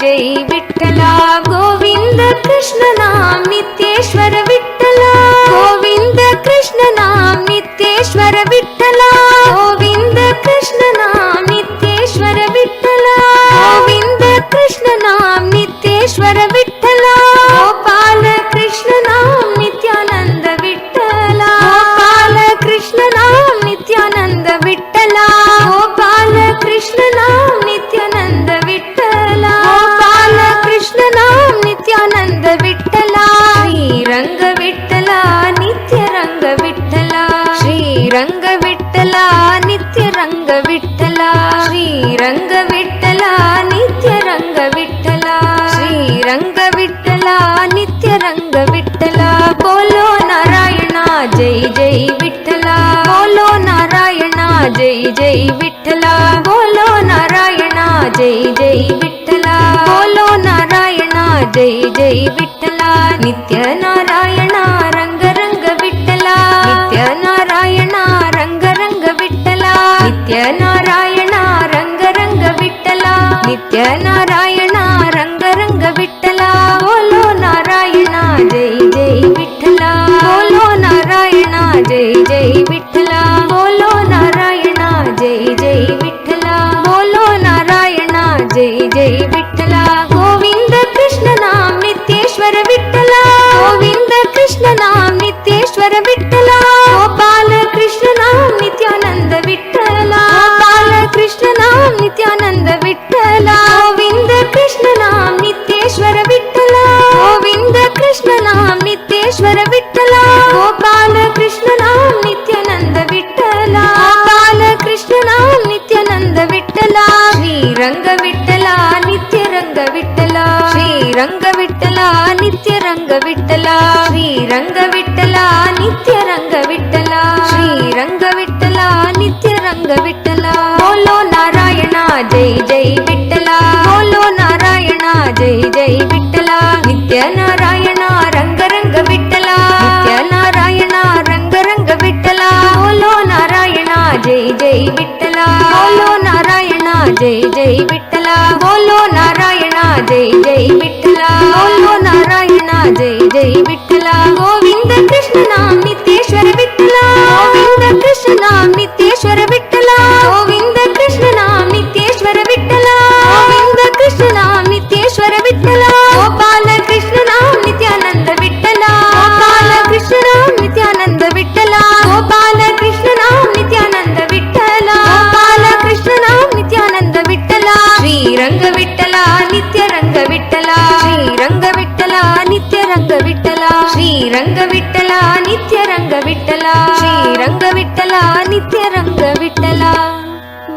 जय विठ्ठला गोविंद कृष्ण नाम नित्येश्वर विठ्ठला गोविंद कृष्ण नाम नित्येश्वर विठ्ठला गोविंद कृष्ण नाम नित्येश्वर विठ्ठला गोविंद कृष्ण नाम नित्येश्वर विठ्ठला गोपाल कृष्ण नाम नित्यानंद विठ्ठला गोपाल कृष्ण नाम नित्यानंद विठ्ठला गोपाल कृष्ण नाम नित्यानंद विठ्ठला गोपाल कृष्ण नाम नित्यानंद विठ्ठला श्रीरंग विठ्ठला नित्य रंग विठ्ठला श्रीरंग विठ्ठला नित्य रंग विठ्ठला श्रीरंग विठ्ठला नित्य रंग विठ्ठला श्रीरंग विठ्ठला नित्य रंग विठ्ठला बोलो नारायणा जय जय विठ्ठला बोलो नारायणा जय जय विठ्ठला बोलो नारायणा जय जय विठ्ठला बोलो नारायणा जय जय विठ्ठला नित्य नारायणा रंग रंग विठ्ठला नित्य नारायणा रंग रंग विठ्ठला नित्य नारायणा रंग रंग विठ्ठला नित्य नारायणा रंग रंग विठ्ठला बोलो नारायणा जय जय विठ्ठला बोलो नारायणा जय जय विठ्ठला बोलो नारायणा जय जय विठ्ठला बोलो नारायणा जय जय विठ्ठला गोविंद कृष्ण नाम नित्येश्वर विठ्ठला गोविंद कृष्ण नाम नित्येश्वर विठ्ठला गोपाल कृष्ण नाम नित्यानंद विठ्ठला गोपाल कृष्ण नाम नित्यानंद विठ्ठला गोविंद कृष्ण नाम नित्येश्वर विठ्ठला गोविंद कृष्ण नाम नित्येश्वर विठ्ठला गोपाल कृष्ण नाम नित्यानंद विठ्ठला गोपाल कृष्ण नाम नित्यानंद विठ्ठला श्रीरंग विठ्ठला नित्य रंग विठ्ठला श्रीरंग विठ्ठला नित्य रंग विठ्ठला श्रीरंग विठ्ठला नित्य रंग विठ्ठला श्रीरंग विठ्ठला नित्य रंग विठ्ठला बोलो नारायणा जय जय विठ्ठला बोलो नारायणा जय जय विठ्ठला नित्य नारायणा रंग रंग विठ्ठला नित्य नारायणा रंग रंग विठ्ठला बोलो नारायणा जय जय विठ्ठला बोलो नारायणा जय जय विठ्ठला बोलो नारायणा जय जय विठ्ठला बोलो नारायणा जय जय विठ्ठला गोविंद कृष्ण नाम नित्येश्वर विठ्ठला गोविंद कृष्ण नाम नित्येश्वर विठ्ठला गोविंद कृष्ण नाम नित्येश्वर विठ्ठला गोविंद कृष्ण नाम नित्येश्वर विठ्ठला गोपाल कृष्ण नाम नित्यानंद विठ्ठला गोपाल कृष्ण नाम नित्यानंद विठ्ठला गोपाल कृष्ण नाम नित्यानंद विठ्ठला गोपाल कृष्ण नाम नित्यानंद विठ्ठला श्रीरंग विठ्ठला नित्य रंग विठ्ठला श्रीरंग विठ्ठला नित्य रंग विठ्ठला श्रीरंग विठ्ठला नित्य रंग विठ्ठला श्रीरंग विठ्ठला नित्य रंग विठ्ठला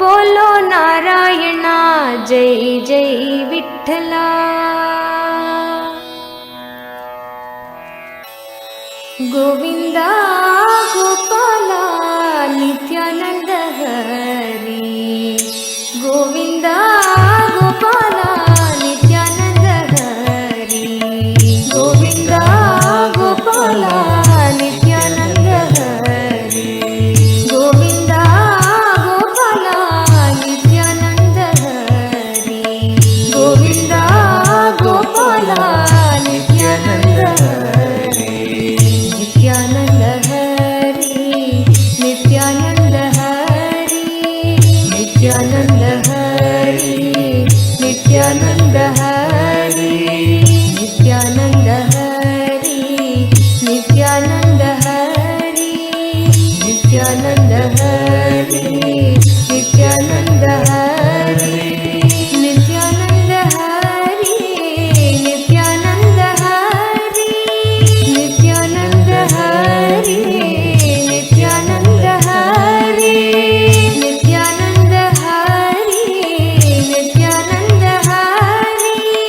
बोलो नारायणा जय जय विठ्ठला गोविंदा गोपाला नित्यानंद हरी गोविंदा गोपाला नित्यानंद हरी गोविंदा गोपाला नित्यानंद हरी गोविंदा गोपाला नित्यानंद हरी गोविंदा गोपाला नित्यानंद हरी नित्यानंद हरी नित्यानंद हरी नित्यानंद हरी नित्यानंद हरी नित्यानंद हरी नित्यानंद हरी नित्यानंद हरी नित्यानंद हरी नित्यानंद हरी नित्यानंद हरी नित्यानंद हरी नित्यानंद हरी नित्यानंद हरी नित्यानंद हरी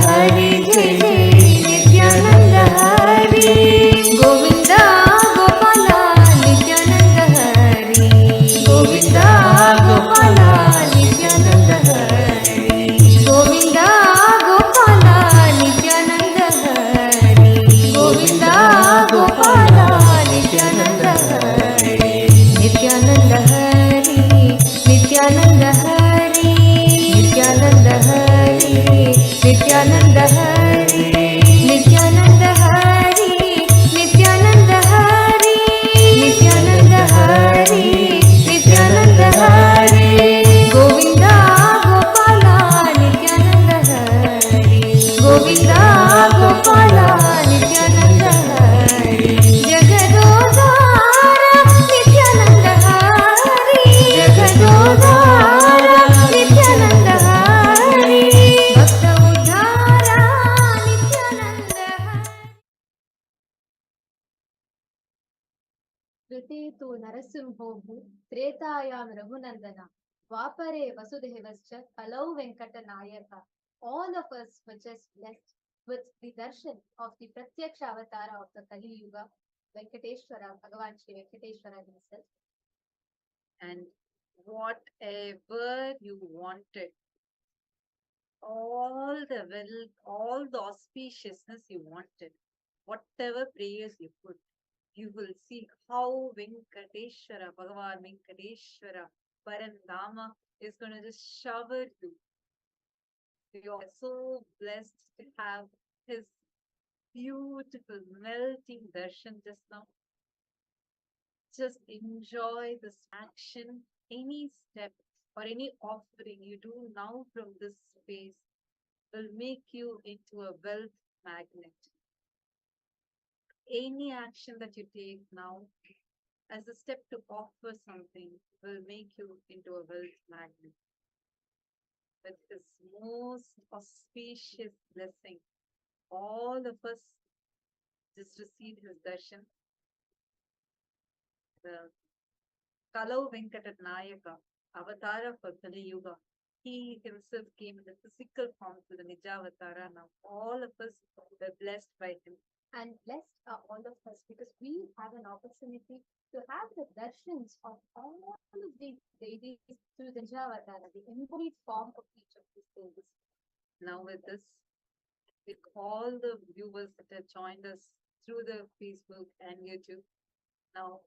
Hari Jai Jai Nithyananda Hari Govinda Gopala Nithyananda Hari Govinda Gopala Nithyananda Hari Govinda Gopala Nithyananda Hari Govinda Gopala Nithyananda Hari Nithyananda Hari Nithyananda Hari Nithyananda Hari Nithyananda Hari Nithyananda Hari Nithyananda Hari Nithyananda Hari Nithyananda Hari Govinda Gopala Nithyananda Hari Govinda Gopala Nithyananda Hari Jagadodara Nithyananda Hari Jagadodara Nithyananda Hari Bhakta Uddhara Nithyananda Hari कृते तु नरसिंहोः त्रेतायां रघुनन्दन द्वापरे वसुदेवश्च कलौ वेङ्कटनायक. All of us were just blessed with the darshan of the Pratyaksha Avatara of the Kali Yuga, Venkateshwara, Bhagavan Shri Venkateshwara himself. And whatever you wanted, all the wealth, all the auspiciousness you wanted, whatever prayers you put, you will see how Venkateshwara, Bhagavan Venkateshwara, Parandama is going to just shower you. You are so blessed to have his beautiful melting darshan just now. Just enjoy this action. Any step or any offering you do now from this space will make you into a wealth magnet. Any action that you take now as a step to offer something will make you into a wealth magnet. With this most auspicious blessing, all of us just received his darshan. The Kalau Venkatnayaka, avatar for Kali Yuga. He himself came in the physical form to the Nijavatara. Now all of us were blessed by him. And blessed are all of us because we have an opportunity to have the darshans of all of these deities through the Nijavatara, the embodied form of each of these deities. Now with this, with all the viewers that have joined us through the Facebook and YouTube, now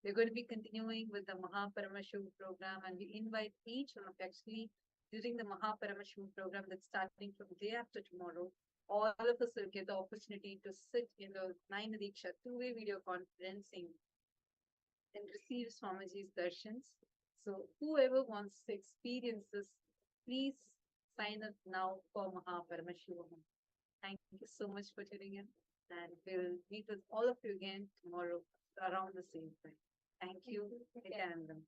we're going to be continuing with the Mahaparamashivam program, and we invite each one of you actually during the Mahaparamashivam program that's starting from day after tomorrow. All of us will get the opportunity to sit in the Nine Diksha two-way video conferencing and receive Swamiji's darshans. So whoever wants to experience this, please sign up now for Mahaparamashivam. Thank you so much for tuning in, and we'll meet with all of you again tomorrow around the same time. Thank you. Nithyanandam.